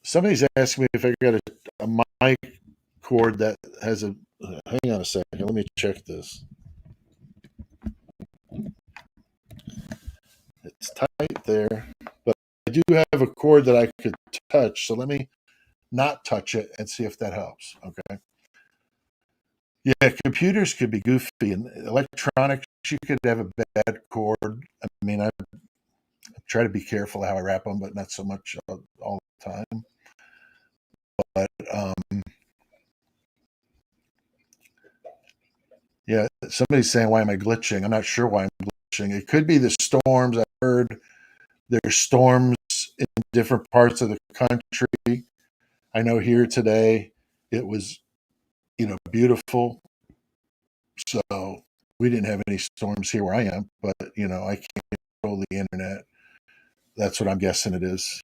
Somebody's asked me if I got a mic cord that has a. Hang on a second. Let me check this. It's tight there, but I do have a cord that I could touch. So let me not touch it and see if that helps. Okay. Yeah, computers could be goofy, and electronics, you could have a bad cord. I mean, I try to be careful how I wrap them, but not so much all the time. But yeah, somebody's saying, why am I glitching? I'm not sure why I'm glitching. It could be the storms. I heard there's storms in different parts of the country. I know here today it was, beautiful. So we didn't have any storms here where I am, but I can't control the internet. That's what I'm guessing it is.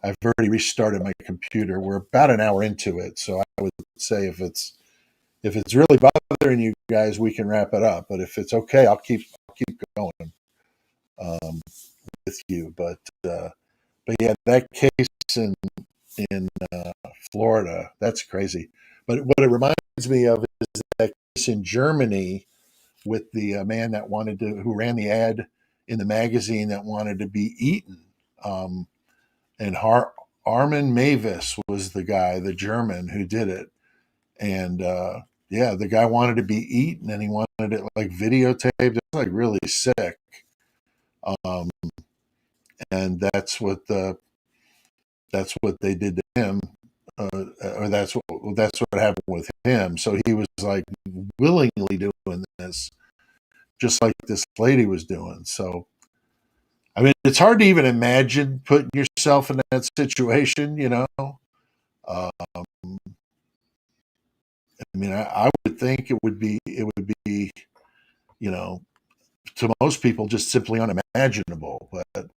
I've already restarted my computer. We're about an hour into it, so I would say if it's really bothering you guys, we can wrap it up. But if it's okay, I'll keep going with you. But yeah, that case in in Florida. That's crazy. But what it reminds me of is that case in Germany with the man that wanted to, who ran the ad in the magazine that wanted to be eaten. Um, and Armin Mavis was the guy, the German who did it. And yeah, the guy wanted to be eaten and he wanted it like videotaped. It's like really sick. Um, and that's what they did to him, or that's what happened with him. So he was like willingly doing this, just like this lady was doing. So I mean, it's hard to even imagine putting yourself in that situation. I mean, I would think it would be, you know, to most people just simply unimaginable. But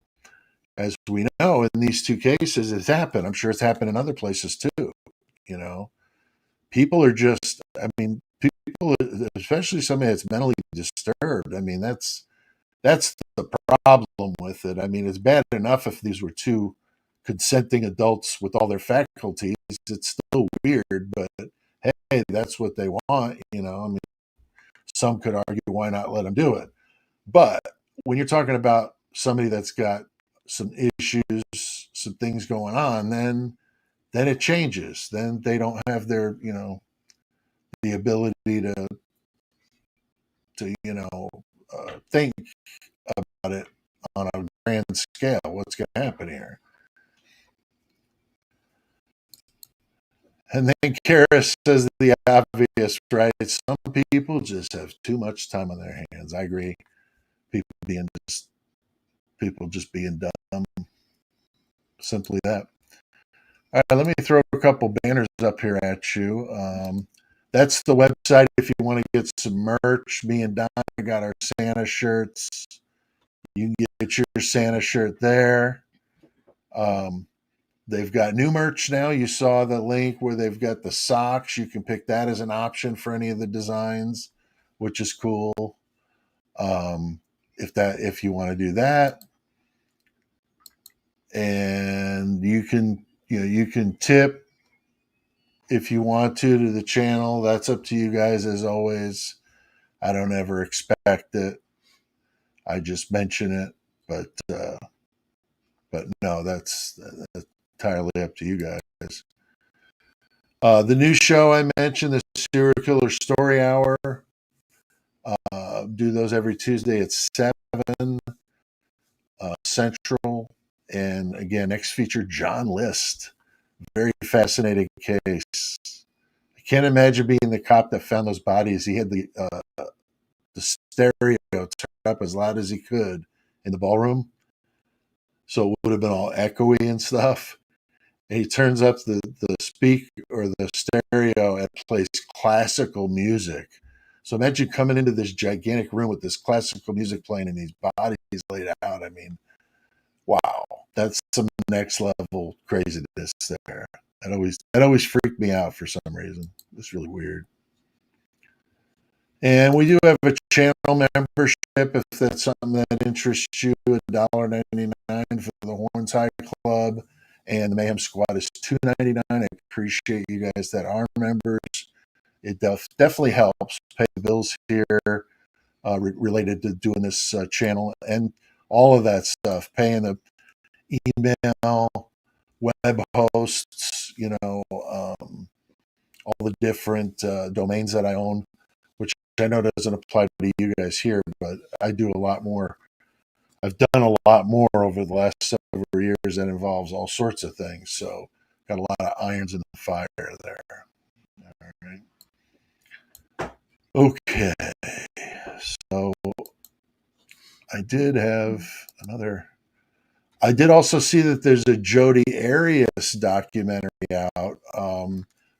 as we know, in these two cases, it's happened. I'm sure it's happened in other places too. You know, people are just, I mean, people, especially somebody that's mentally disturbed. I mean, that's the problem with it. I mean, it's bad enough if these were two consenting adults with all their faculties. It's still weird, but hey, that's what they want. I mean, some could argue, why not let them do it? But when you're talking about somebody that's got some issues, some things going on, then it changes. Then they don't have their, the ability to think about it on a grand scale. What's going to happen here? And then Kara says the obvious, right? Some people just have too much time on their hands. I agree. People being people just being dumb. Simply that. All right, let me throw a couple banners up here at you. That's the website if you want to get some merch. Me and Don got our Santa shirts. You can get your Santa shirt there. Um, they've got new merch now. You saw the link where they've got the socks. You can pick that as an option for any of the designs, which is cool. If you want to do that, and you can tip if you want to the channel. That's up to you guys as always. I don't ever expect it. I just mention it, but no, that's entirely up to you guys. The new show I mentioned, the Serial Killer Story Hour. Do those every Tuesday at 7 Central. And again, next feature, John List. Very fascinating case. I can't imagine being the cop that found those bodies. He had the stereo turned up as loud as he could in the ballroom, so it would have been all echoey and stuff. And he turns up the speak or the stereo and plays classical music. So imagine coming into this gigantic room with this classical music playing and these bodies laid out. I mean, wow, that's some next level craziness there. That always freaked me out for some reason. It's really weird. And we do have a channel membership if that's something that interests you. $1.99 for the Horns High Club, and the Mayhem Squad is $2.99. I appreciate you guys that are members. It definitely helps pay the bills here related to doing this channel and all of that stuff, paying the email, web hosts, all the different domains that I own, which I know doesn't apply to you guys here, but I do a lot more. I've done a lot more over the last several years that involves all sorts of things. So got a lot of irons in the fire there. All right. Okay. So I did have another. I did also see that there's a Jodi Arias documentary out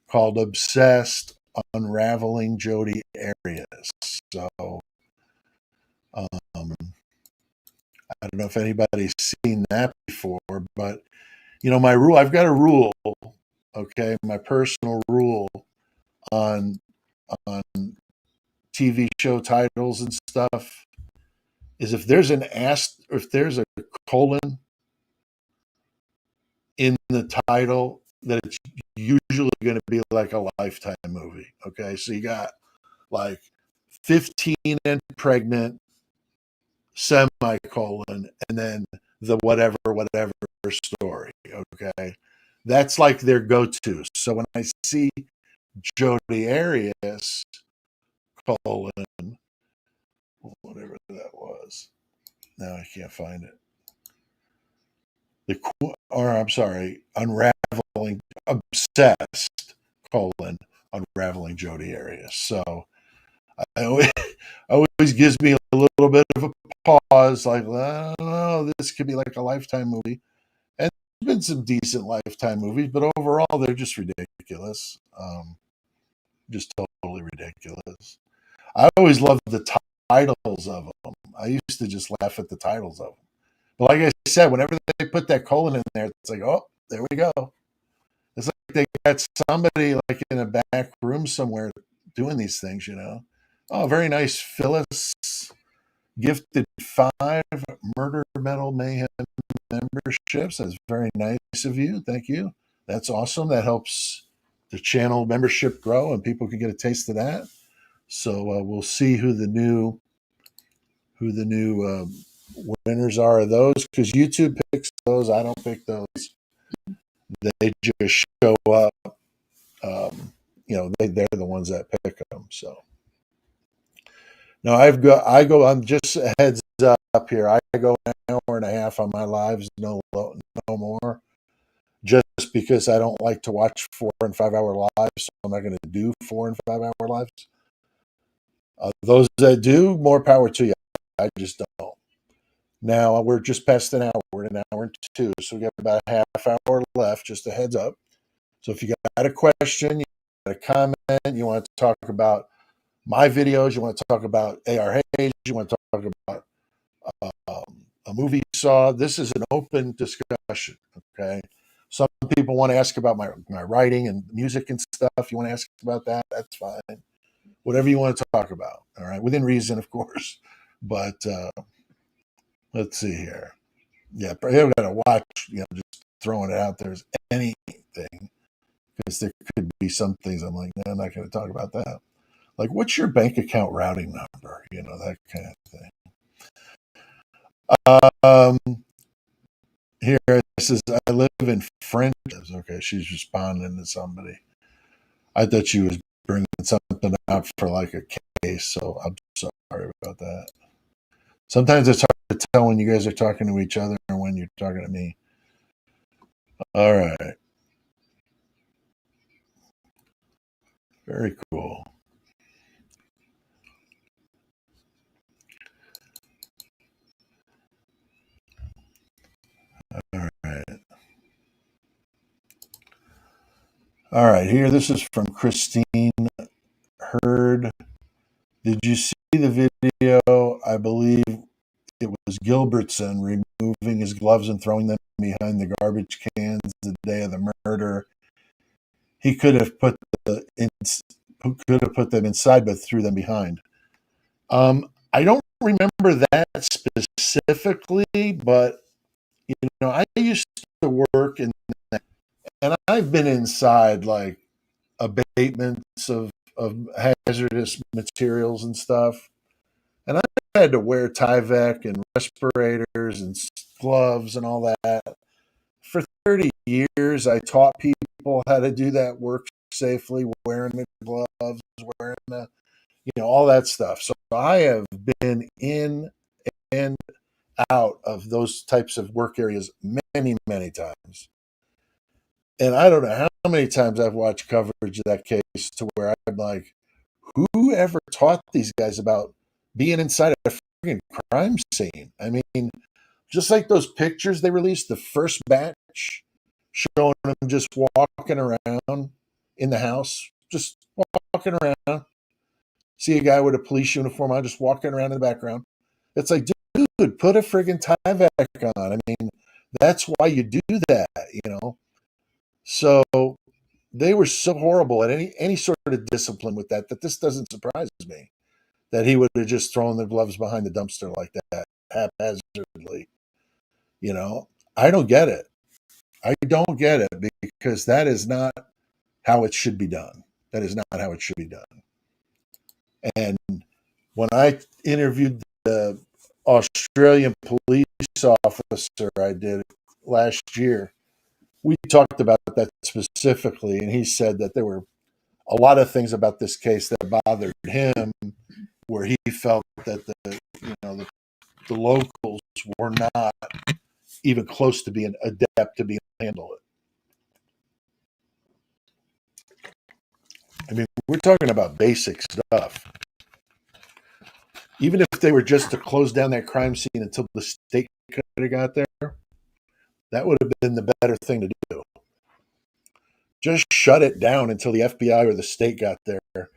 called Obsessed, Unraveling Jodi Arias. So I don't know if anybody's seen that before, but my rule, I've got a rule, okay, my personal rule on on TV show titles and stuff is if there's an if there's a colon in the title, that it's usually going to be like a Lifetime movie. Okay, so you got like 15 and pregnant, semicolon, and then the whatever story. Okay, that's like their go-to. So when I see Jodi Arias colon whatever that was, now I can't find it. Or I'm sorry, unraveling, obsessed colon unraveling Jodi Arias. So I always, always gives me a little bit of a pause, like, I don't know, this could be like a Lifetime movie. And there's been some decent Lifetime movies, but overall, they're just ridiculous. Just totally ridiculous. I always loved the titles of them. I used to just laugh at the titles of them. But like I said, whenever they put that colon in there, it's like, oh, there we go. It's like they got somebody like in a back room somewhere doing these things, you know. Oh, very nice, Phyllis. Gifted 5 Murder Metal Mayhem memberships. That's very nice of you. Thank you. That's awesome. That helps the channel membership grow, and people can get a taste of that. So we'll see who the new winners are of those, because YouTube picks those. I don't pick those. They just show up. They're the ones that pick them. So now I'm just a heads up here. I go an hour and a half on my lives, no more. Just because I don't like to watch 4 and 5 hour lives, so I'm not going to do 4 and 5 hour lives. Those that do, more power to you. I just don't. Now we're just past an hour. We're at an hour and 2, so we got about a half hour left. Just a heads up. So if you got a question, you got a comment, you want to talk about my videos, you want to talk about AR Hayes, you want to talk about a movie you saw, this is an open discussion. Okay. Some people want to ask about my writing and music and stuff. You want to ask about that? That's fine. Whatever you want to talk about. All right. Within reason, of course. But let's see here. Yeah, you haven't got to watch, just throwing it out there as anything, because there could be some things I'm like, no, I'm not going to talk about that. Like, what's your bank account routing number? That kind of thing. Here it says, I live in French. Okay, she's responding to somebody. I thought she was bringing something up for like a case, so I'm sorry about that. Sometimes it's hard to tell when you guys are talking to each other and when you're talking to me. All right. Very cool. All right. All right. Here, this is from Christine Heard. Did you see the video? I believe it was Gilbertson removing his gloves and throwing them behind the garbage cans the day of the murder. He could have put them inside, but threw them behind. I don't remember that specifically, but I used to work and I've been inside like abatements of hazardous materials and stuff, and I had to wear Tyvek and respirators and gloves and all that. For 30 years, I taught people how to do that work safely, wearing the gloves, wearing all that stuff. So I have been in and out of those types of work areas many, many times. And I don't know how many times I've watched coverage of that case to where I'm like, who ever taught these guys about being inside a freaking crime scene? I mean, just like those pictures they released, the first batch showing them just walking around in the house, just walking around. See a guy with a police uniform on, just walking around in the background. It's like, dude, put a friggin' Tyvek on. I mean, that's why you do that. So they were so horrible at any sort of discipline with that this doesn't surprise me that he would have just thrown the gloves behind the dumpster like that haphazardly. I don't get it. I don't get it because that is not how it should be done. That is not how it should be done. And when I interviewed the Australian police officer I did last year, we talked about that specifically, and he said that there were a lot of things about this case that bothered him, where he felt that the locals were not even close to being adept to being able to handle it. I mean, we're talking about basic stuff. Even if they were just to close down that crime scene until the state could have got there, that would have been the better thing to do. Just shut it down until the FBI or the state got there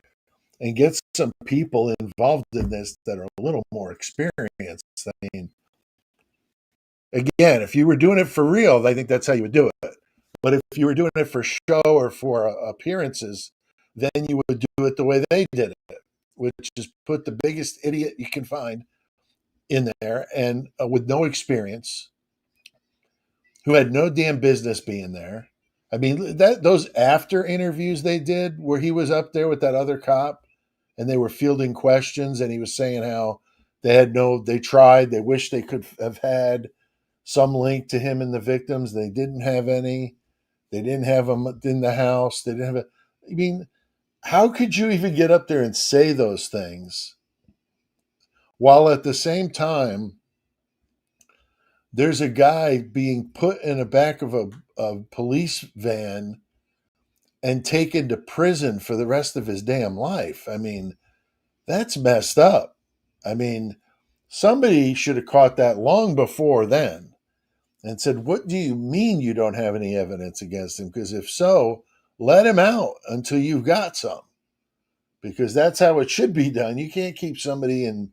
and get some people involved in this that are a little more experienced. I mean, again, if you were doing it for real, I think that's how you would do it. But if you were doing it for show or for appearances, then you would do it the way they did it, which is put the biggest idiot you can find in there and with no experience, who had no damn business being there. I mean, that those after interviews they did where he was up there with that other cop and they were fielding questions and he was saying how they tried, they wish they could have had some link to him and the victims. They didn't have any. They didn't have them in the house. They didn't have it. I mean, how could you even get up there and say those things while at the same time there's a guy being put in the back of a police van and taken to prison for the rest of his damn life? I mean, that's messed up. I mean, somebody should have caught that long before then and said, "What do you mean you don't have any evidence against him? Because if so, let him out until you've got some." Because that's how it should be done. You can't keep somebody in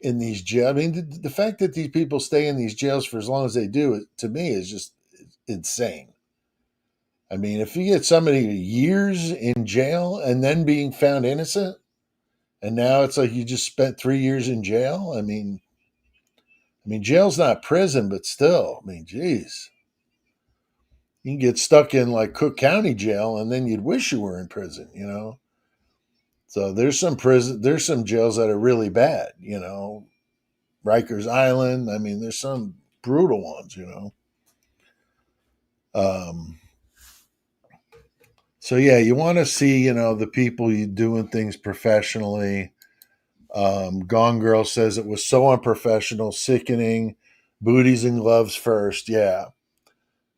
these jails. I mean, the fact that these people stay in these jails for as long as they do, to me, is just insane. I mean, if you get somebody years in jail and then being found innocent, and now it's like you just spent 3 years in jail. I mean, jail's not prison, but still, I mean, geez, you can get stuck in like Cook County jail, and then you'd wish you were in prison. So there's some jails that are really bad. Rikers Island. I mean, there's some brutal ones. Um, so yeah, you want to see the people you doing things professionally. Gone Girl says it was so unprofessional, sickening. Booties and gloves first. Yeah,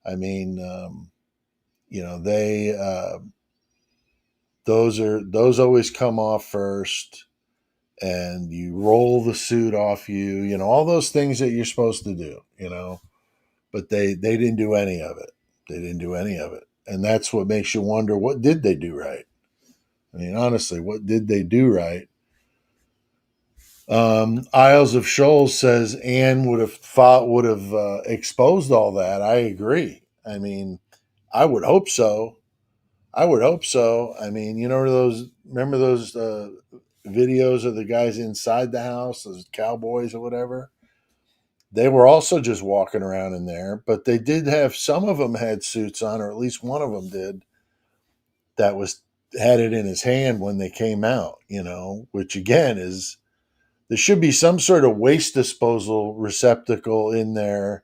I mean, they those always come off first, and you roll the suit off you. All those things that you're supposed to do. But they didn't do any of it. They didn't do any of it, and that's what makes you wonder, what did they do right? I mean, honestly, what did they do right? Isles of Shoals says Anne would have exposed all that. I agree. I mean, I would hope so. I would hope so. I mean, remember those videos of the guys inside the house, those cowboys or whatever? They were also just walking around in there, but they did have, some of them had suits on, or at least one of them did, that was had it in his hand when they came out, which again is, there should be some sort of waste disposal receptacle in there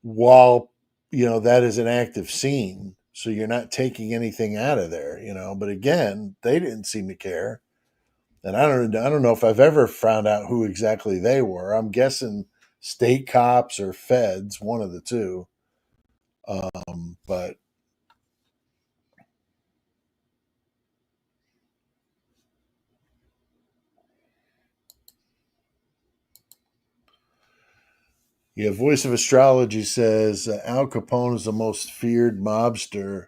while, that is an active scene. So you're not taking anything out of there, but again, they didn't seem to care. And I don't know if I've ever found out who exactly they were. I'm guessing state cops or feds, one of the two. But yeah, Voice of Astrology says Al Capone is the most feared mobster.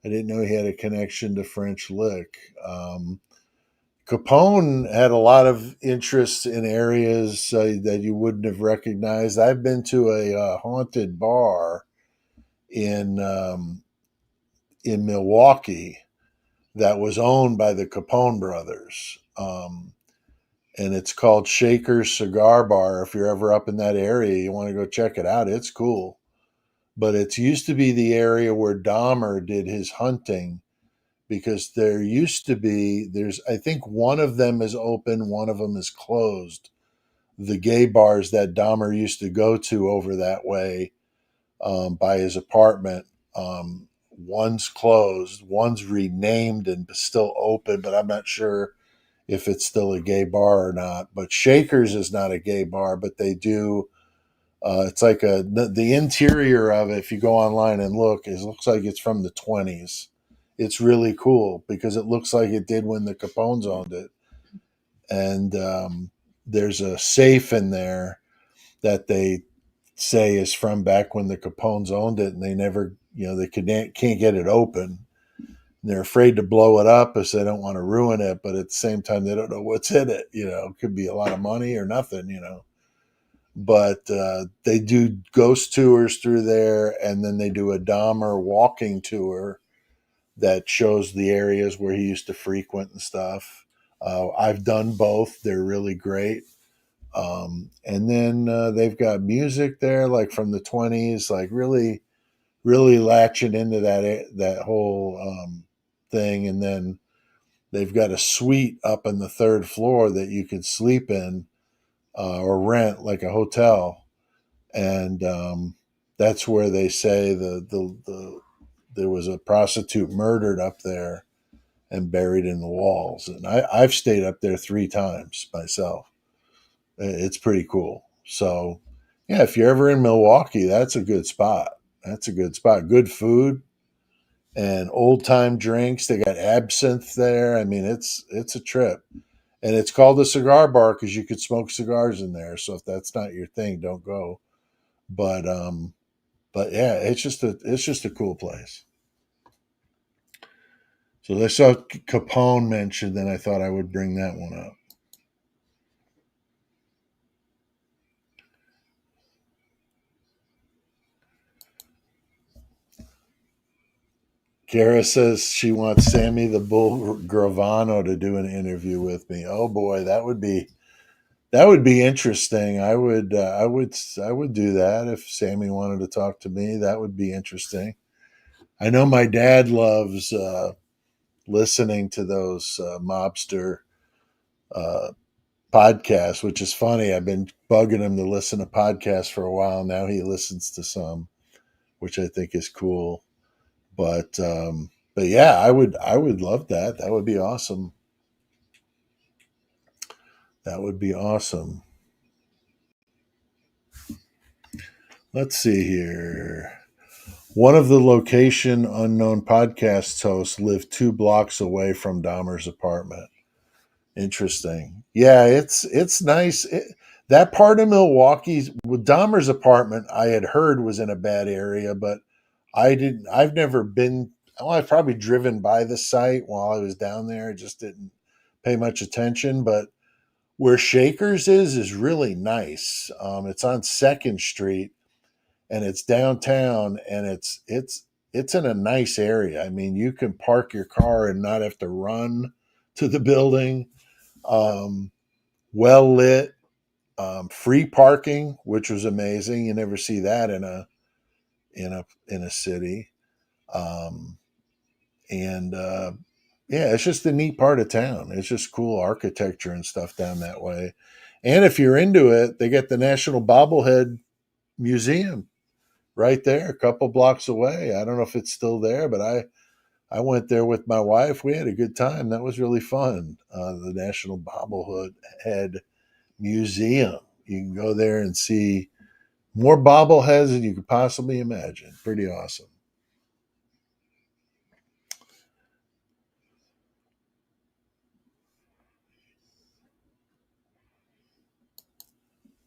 I didn't know he had a connection to French Lick. Capone had a lot of interests in areas that you wouldn't have recognized. I've been to a haunted bar in Milwaukee that was owned by the Capone brothers. And it's called Shaker's Cigar Bar. If you're ever up in that area, you want to go check it out. It's cool. but it's used to be the area where Dahmer did his hunting, because there used to be, there's, I think one of them is open, one of them is closed. The gay bars that Dahmer used to go to over that way, by his apartment, one's closed, one's renamed and still open, but I'm not sure if it's still a gay bar or not. But Shakers is not a gay bar, but they do. It's like the interior of it. If you go online and look, it looks like it's from the 20s. It's really cool because it looks like it did when the Capones owned it. And there's a safe in there that they say is from back when the Capones owned it, and they never, they can't get it open. They're afraid to blow it up because they don't want to ruin it, but at the same time, they don't know what's in it. It could be a lot of money or nothing. But they do ghost tours through there, and then they do a Dahmer walking tour that shows the areas where he used to frequent and stuff. I've done both; they're really great. And then they've got music there, like from the 20s, like really, really latching into that whole thing. And then they've got a suite up on the third floor that you could sleep in, or rent like a hotel. And that's where they say there was a prostitute murdered up there and buried in the walls. And I've stayed up there 3 times myself. It's pretty cool. So, yeah, if you're ever in Milwaukee, that's a good spot. That's a good spot. Good food and old time drinks. They got absinthe there. I mean, it's a trip. And it's called a cigar bar because you could smoke cigars in there. So if that's not your thing, don't go. But yeah, it's just a cool place. So I saw Capone mentioned, and I thought I would bring that one up. Kara says she wants Sammy the Bull Gravano to do an interview with me. Oh boy, that would be interesting. I would do that if Sammy wanted to talk to me. That would be interesting. I know my dad loves listening to those mobster uh, podcasts, which is funny. I've been bugging him to listen to podcasts for a while now. He listens to some, which I think is cool. But yeah, I would love that. That would be awesome. That would be awesome. Let's see here. One of the location unknown podcast hosts lived 2 blocks away from Dahmer's apartment. Interesting. Yeah, it's nice. That part of Milwaukee's with Dahmer's apartment, I had heard was in a bad area, but I didn't. I've never been. Well, I've probably driven by the site while I was down there. I just didn't pay much attention. But where Shakers is really nice. It's on Second Street, and it's downtown, and it's in a nice area. I mean, you can park your car and not have to run to the building. Um, well lit, free parking, which was amazing. You never see that in a city. Um, and Yeah, it's just a neat part of town. It's just cool architecture and stuff down that way. And if you're into it, they get the National Bobblehead Museum right there, a couple blocks away. I don't know if it's still there, but I went there with my wife. We had a good time. That was really fun. The National Bobblehead Museum. You can go there and see more bobbleheads than you could possibly imagine. Pretty awesome.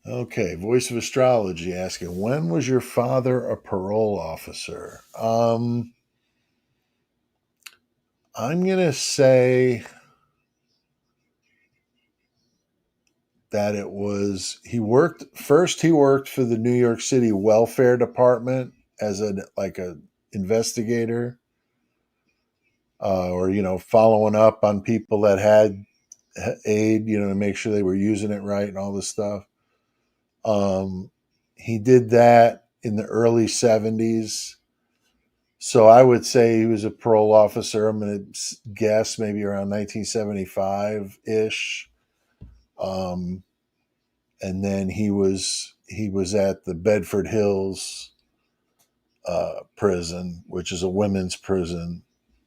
Okay, Voice of Astrology asking, when was your father a parole officer? I'm going to say that he worked for the New York City Welfare Department as a investigator, or following up on people that had aid, to make sure they were using it right and all this stuff. He did that in the early 70s. So I would say he was a parole officer. I'm going to guess maybe around 1975 ish. Um, and then he was at the Bedford Hills prison, which is a women's prison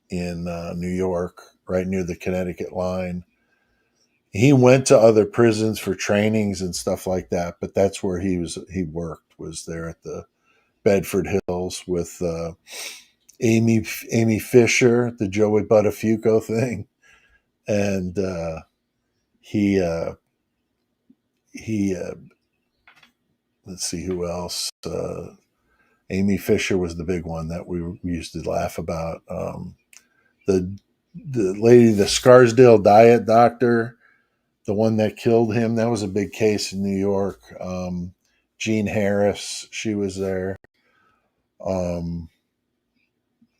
in New York, right near the Connecticut line. He went to other prisons for trainings and stuff like that, but that's where he worked, was there at the Bedford Hills with Amy Fisher, the Joey Buttafuoco thing, and he he let's see who else. Amy Fisher was the big one that we used to laugh about. The the lady, the Scarsdale diet doctor, the one that killed him, that was a big case in New York. Jean Harris, she was there. Um,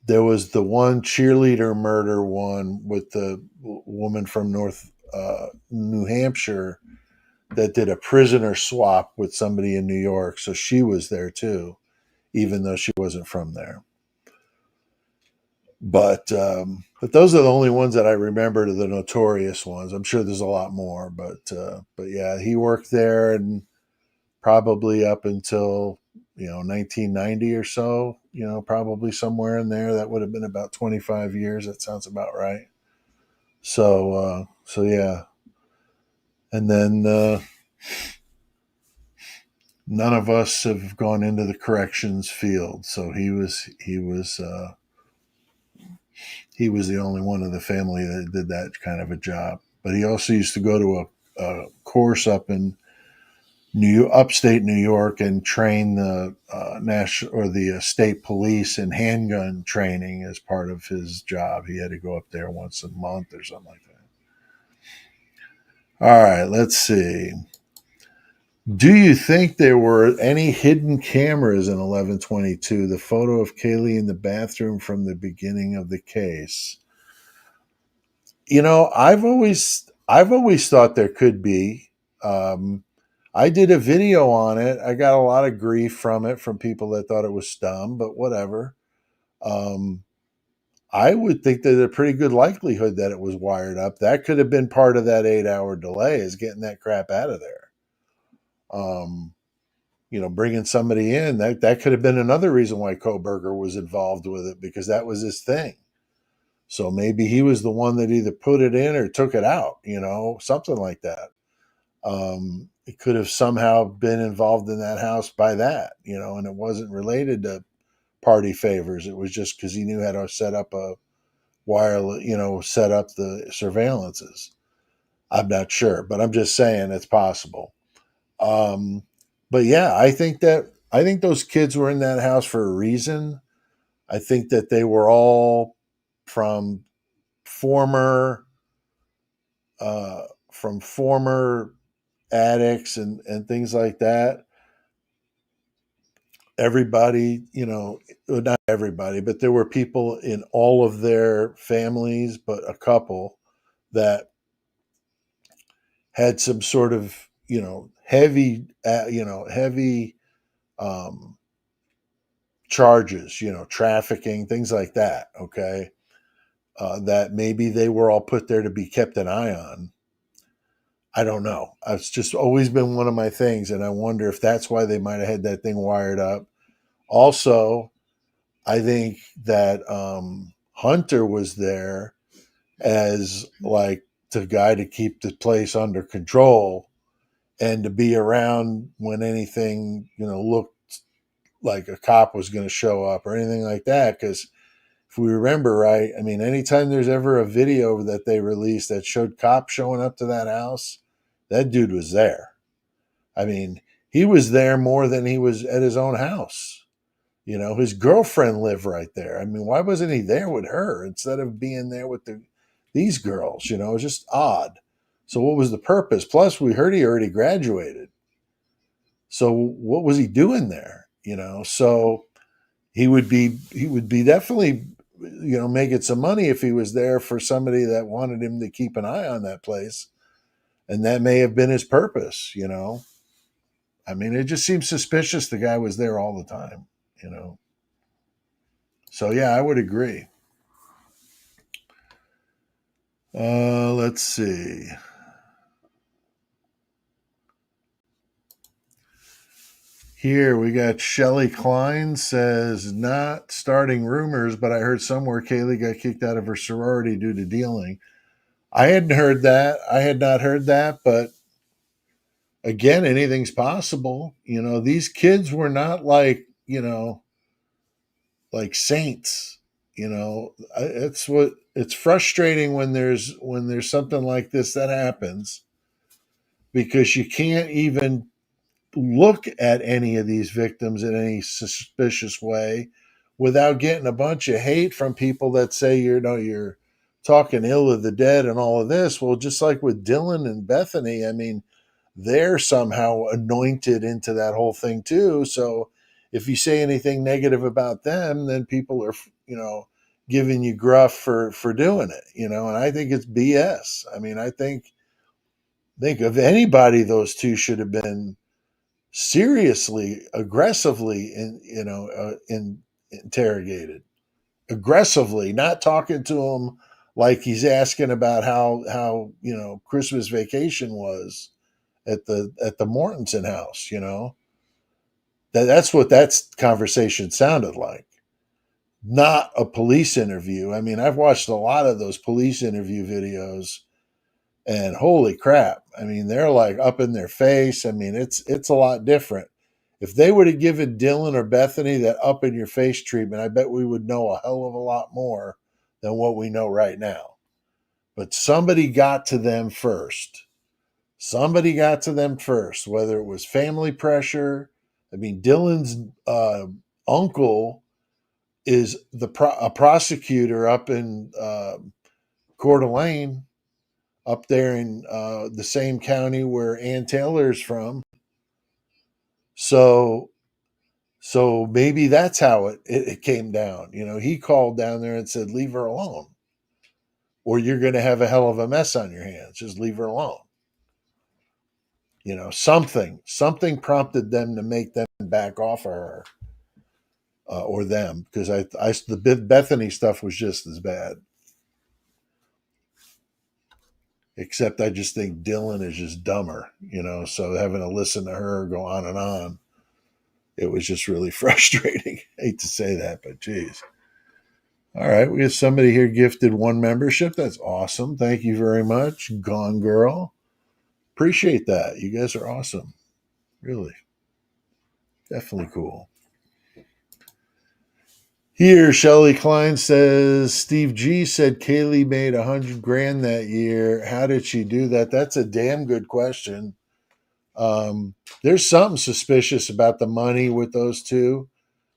there was the one cheerleader murder one with the woman from North New Hampshire that did a prisoner swap with somebody in New York. So she was there too, even though she wasn't from there. But those are the only ones that I remember, to the notorious ones. I'm sure there's a lot more, but yeah, he worked there and probably up until 1990 or so. Probably somewhere in there. That would have been about 25 years. That sounds about right. So yeah, and then none of us have gone into the corrections field. So he was the only one in the family that did that kind of a job. But he also used to go to a course up in upstate New York and train the national or the state police in handgun training as part of his job. He had to go up there once a month or something like that. All right, let's see. Do you think there were any hidden cameras in 1122? The photo of Kaylee in the bathroom from the beginning of the case. I've always thought there could be. Um, I did a video on it. I got a lot of grief from it from people that thought it was dumb, but whatever. Um, I would think there's a pretty good likelihood that it was wired up. That could have been part of that 8-hour delay, is getting that crap out of there. Um, bringing somebody in, that could have been another reason why Koberger was involved with it, because that was his thing. So maybe he was the one that either put it in or took it out, something like that. It could have somehow been involved in that house by that, and it wasn't related to party favors. It was just because he knew how to set up a wireless, set up the surveillances. I'm not sure, but I'm just saying it's possible. Um, but yeah, I think those kids were in that house for a reason. I think that they were all from former uh, former addicts and things like that. Everybody, well, not everybody, but there were people in all of their families, but a couple that had some sort of, heavy um, charges, trafficking, things like that. Okay. That maybe they were all put there to be kept an eye on. I don't know. It's just always been one of my things. And I wonder if that's why they might have had that thing wired up. Also, I think that Hunter was there as like the guy to keep the place under control and to be around when anything, looked like a cop was going to show up or anything like that. Because if we remember right, I mean, anytime there's ever a video that they released that showed cops showing up to that house, that dude was there. I mean, he was there more than he was at his own house. His girlfriend lived right there. I mean, why wasn't he there with her instead of being there with these girls? It's just odd. So what was the purpose? Plus, we heard he already graduated. So what was he doing there? So he would be definitely making some money if he was there for somebody that wanted him to keep an eye on that place, and that may have been his purpose. I mean, it just seems suspicious the guy was there all the time, you know. So yeah, I would agree. Let's see. Here we got Shelly Klein says, not starting rumors, but I heard somewhere Kaylee got kicked out of her sorority due to dealing. I hadn't heard that. I had not heard that, but again, anything's possible. You know, these kids were not like, you know, like saints. You know, it's what it's frustrating when there's something like this that happens because you can't even look at any of these victims in any suspicious way without getting a bunch of hate from people that say you're talking ill of the dead and all of this. Well, just like with Dylan and Bethany, I mean, they're somehow anointed into that whole thing too. So if you say anything negative about them, then people are, you know, giving you gruff for doing it, you know, and I think it's BS. I mean, I think of anybody those two should have been seriously, aggressively, interrogated, aggressively, not talking to him like he's asking about how you know Christmas vacation was at the Mortensen house. You know that's what that conversation sounded like. Not a police interview. I mean, I've watched a lot of those police interview videos, and holy crap! I mean, they're like up in their face. I mean, it's a lot different. If they would have given Dylan or Bethany that up in your face treatment, I bet we would know a hell of a lot more than what we know right now. But somebody got to them first. Somebody got to them first, whether it was family pressure. I mean, Dylan's uncle is a prosecutor up in Coeur d'Alene, up there in the same county where Ann Taylor's from. So So maybe that's how it came down. You know, he called down there and said, leave her alone, or you're going to have a hell of a mess on your hands. Just leave her alone. You know, something prompted them to make them back off of her or them, because the Bethany stuff was just as bad. Except I just think Dylan is just dumber, you know, so having to listen to her go on, it was just really frustrating. I hate to say that, but geez. All right, we have somebody here gifted one membership. That's awesome. Thank you very much, Gone Girl. Appreciate that. You guys are awesome. Really, definitely cool. Here, Shelly Klein says Steve G said Kaylee made 100 grand that year. How did she do that? That's a damn good question. There's something suspicious about the money with those two,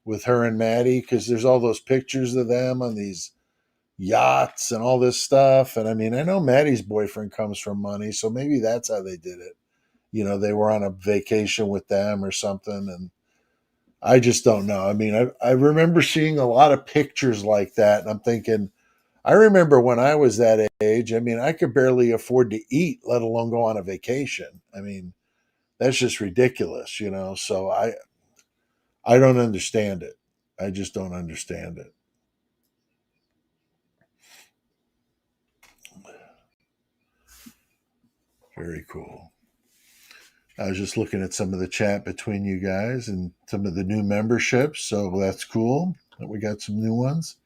with her and Maddie, because there's all those pictures of them on these yachts and all this stuff. And I mean, I know Maddie's boyfriend comes from money, so maybe that's how they did it. You know, they were on a vacation with them or something. And I just don't know. I mean, I remember seeing a lot of pictures like that. And I'm thinking, I remember when I was that age, I mean, I could barely afford to eat, let alone go on a vacation. I mean, that's just ridiculous, you know? So I don't understand it. I just don't understand it. Very cool. I was just looking at some of the chat between you guys and some of the new memberships. So that's cool that we got some new ones.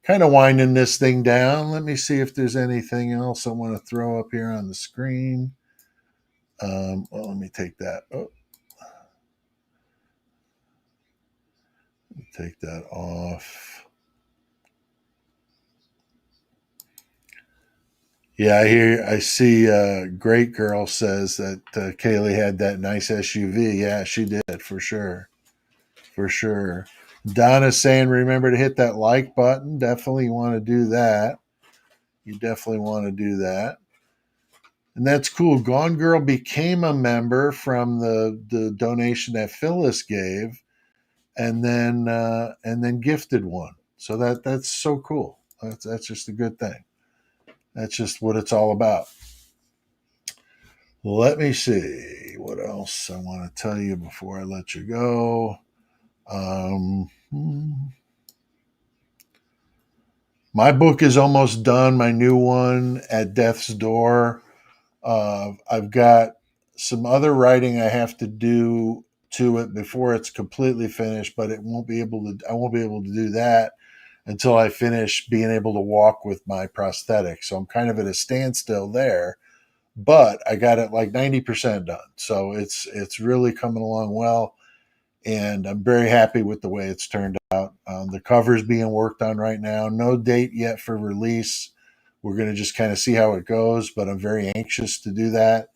Kind of winding this thing down. Let me see if there's anything else I want to throw up here on the screen. Well, let me take that. Oh, take that off. Yeah, I see. Great Girl says that Kaylee had that nice SUV. Yeah, she did for sure. For sure. Donna's saying, remember to hit that like button. Definitely want to do that. You definitely want to do that. And that's cool. Gone Girl became a member from the donation that Phyllis gave, and then gifted one. So that's so cool. That's just a good thing. That's just what it's all about. Let me see what else I want to tell you before I let you go. My book is almost done. My new one, At Death's Door. I've got some other writing I have to do to it before it's completely finished, but it won't be able to. I won't be able to do that until I finish being able to walk with my prosthetic. So I'm kind of at a standstill there, but I got it like 90% done. So it's really coming along well, and I'm very happy with the way it's turned out. The cover's being worked on right now. No date yet for release. We're going to just kind of see how it goes, but I'm very anxious to do that.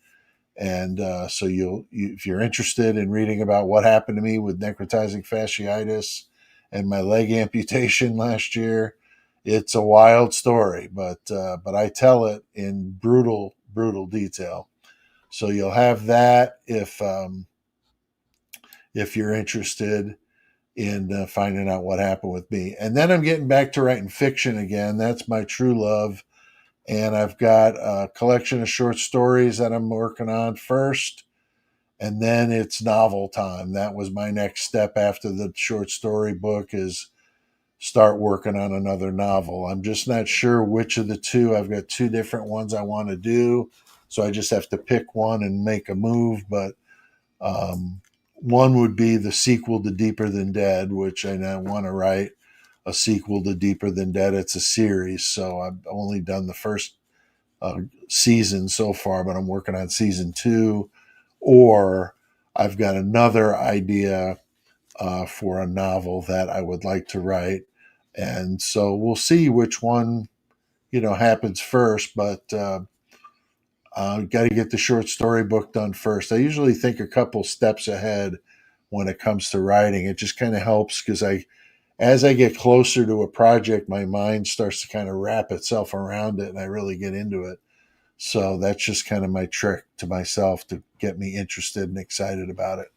And so if you're interested in reading about what happened to me with necrotizing fasciitis and my leg amputation last year, it's a wild story, but I tell it in brutal detail. So you'll have that if you're interested in finding out what happened with me. And then I'm getting back to writing fiction again. That's my true love. And I've got a collection of short stories that I'm working on first. And then it's novel time. That was my next step after the short story book is start working on another novel. I'm just not sure which of the two. I've got two different ones I want to do. So I just have to pick one and make a move. But one would be the sequel to Deeper Than Dead, which I now want to write a sequel to Deeper Than Dead. It's a series, so I've only done the first season so far, but I'm working on season 2. Or I've got another idea for a novel that I would like to write, and so we'll see which one happens first. But got to get the short story book done first. I usually think a couple steps ahead when it comes to writing. It just kind of helps because as I get closer to a project, my mind starts to kind of wrap itself around it and I really get into it. So that's just kind of my trick to myself to get me interested and excited about it.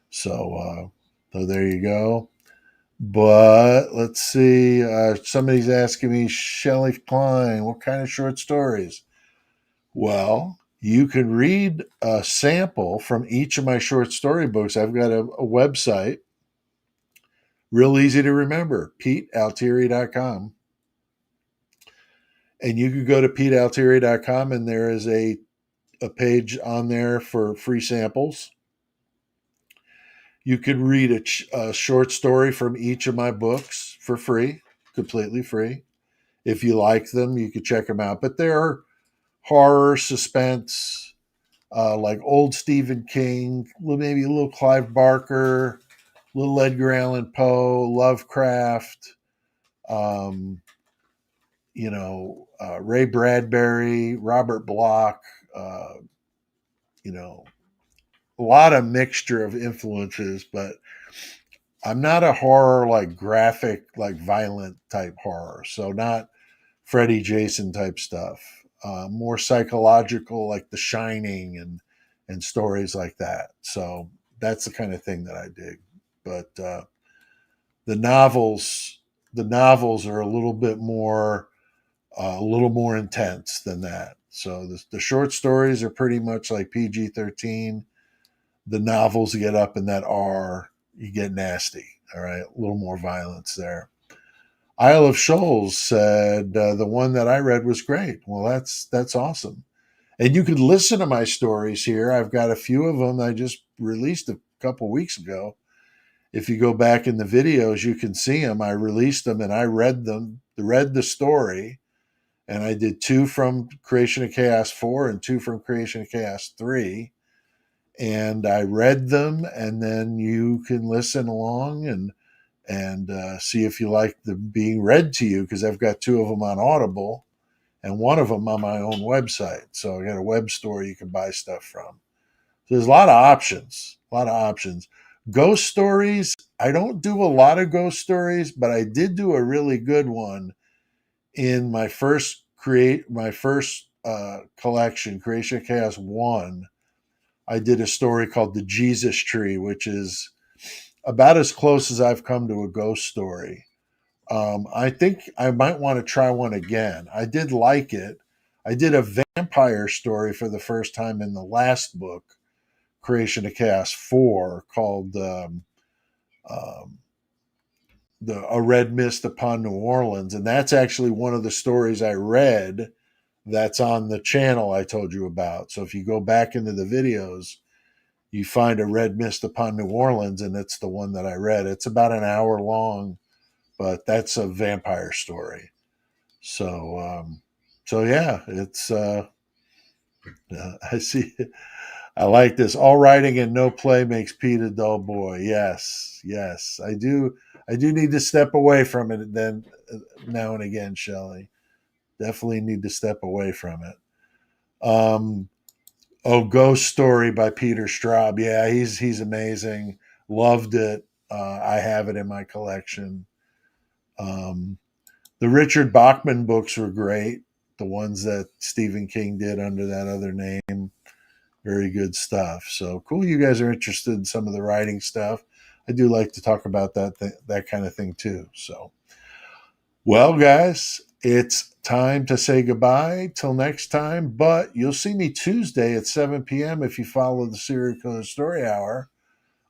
So there you go. But let's see. Somebody's asking me, Shelley Klein, what kind of short stories? Well, you can read a sample from each of my short story books. I've got a website, real easy to remember, PeteAltieri.com. And you can go to PeteAltieri.com and there is a page on there for free samples. You can read a short story from each of my books for free, completely free. If you like them, you can check them out. But there are horror, suspense, like old Stephen King, maybe a little Clive Barker, little Edgar Allan Poe, Lovecraft, um, Ray Bradbury, Robert Bloch, uh, you know, a lot of mixture of influences, but I'm not a horror like graphic, like violent type horror. So not Freddy Jason type stuff. More psychological, like The Shining and stories like that. So that's the kind of thing that I dig. But the novels, the novels are a little more intense than that. So the short stories are pretty much like PG-13. The novels get up in that R, you get nasty. All right, a little more violence there. Isle of Shoals said the one that I read was great. Well, that's awesome. And you could listen to my stories here. I've got a few of them I just released a couple weeks ago. If you go back in the videos, you can see them. I released them and I read them, read the story, and I did 2 from Creation of Chaos 4 and 2 from Creation of Chaos 3. And I read them, and then you can listen along and see if you like them being read to you, because I've got 2 of them on Audible and one of them on my own website. So I got a web store you can buy stuff from. So there's a lot of options, a lot of options. Ghost stories, I don't do a lot of ghost stories, but I did do a really good one in my first collection, Creation of Chaos 1. I did a story called The Jesus Tree, which is about as close as I've come to a ghost story. I think I might want to try one again. I did like it. I did a vampire story for the first time in the last book, Creation of Chaos 4, called um, A Red Mist Upon New Orleans. And that's actually one of the stories I read that's on the channel I told you about. So if you go back into the videos, you find A Red Mist Upon New Orleans, and it's the one that I read. It's about an hour long, but that's a vampire story. So yeah, it's I see. I like this. All writing and no play makes Pete a dull boy. Yes, yes, I do. I do need to step away from it then now and again, Shelley. Definitely need to step away from it. Ghost Story by Peter Straub. Yeah, he's amazing. Loved it. I have it in my collection. The Richard Bachman books were great. The ones that Stephen King did under that other name. Very good stuff. So cool you guys are interested in some of the writing stuff. I do like to talk about that kind of thing too. So, well, guys, it's time to say goodbye till next time. But you'll see me Tuesday at 7 p.m. if you follow the Serial Killer Story Hour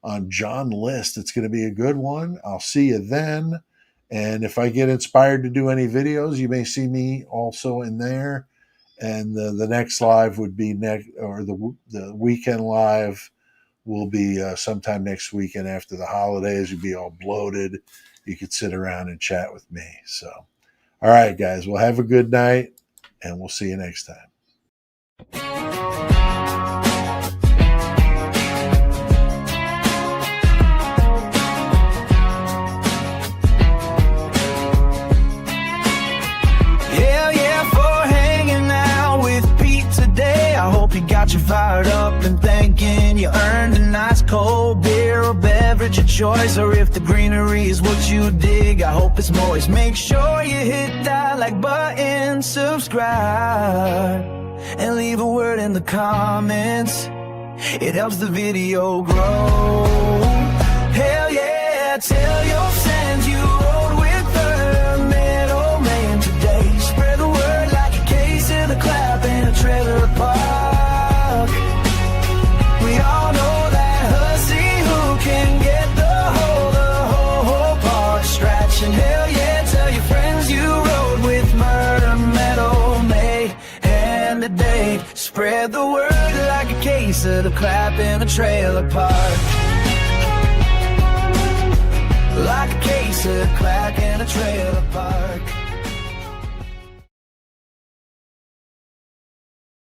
on John List. It's going to be a good one. I'll see you then. And if I get inspired to do any videos, you may see me also in there. And the next live would be the weekend live will be sometime next weekend after the holidays. You'll be all bloated. You could sit around and chat with me. So, all right, guys. Well, have a good night, and we'll see you next time. He got you fired up and thinking you earned a nice cold beer or beverage of choice. Or if the greenery is what you dig, I hope it's moist. Make sure you hit that like button, subscribe, and leave a word in the comments. It helps the video grow. Hell yeah, tell your friends you rode with the middle man today. Spread the word like a case of the clap in a trailer park. We all know that hussy who can get the whole part stretching. Hell yeah, tell your friends you rode with Murder, Metal, May, and today. Spread the word like a case of the clap in a trailer park. Like a case of clack in a trailer.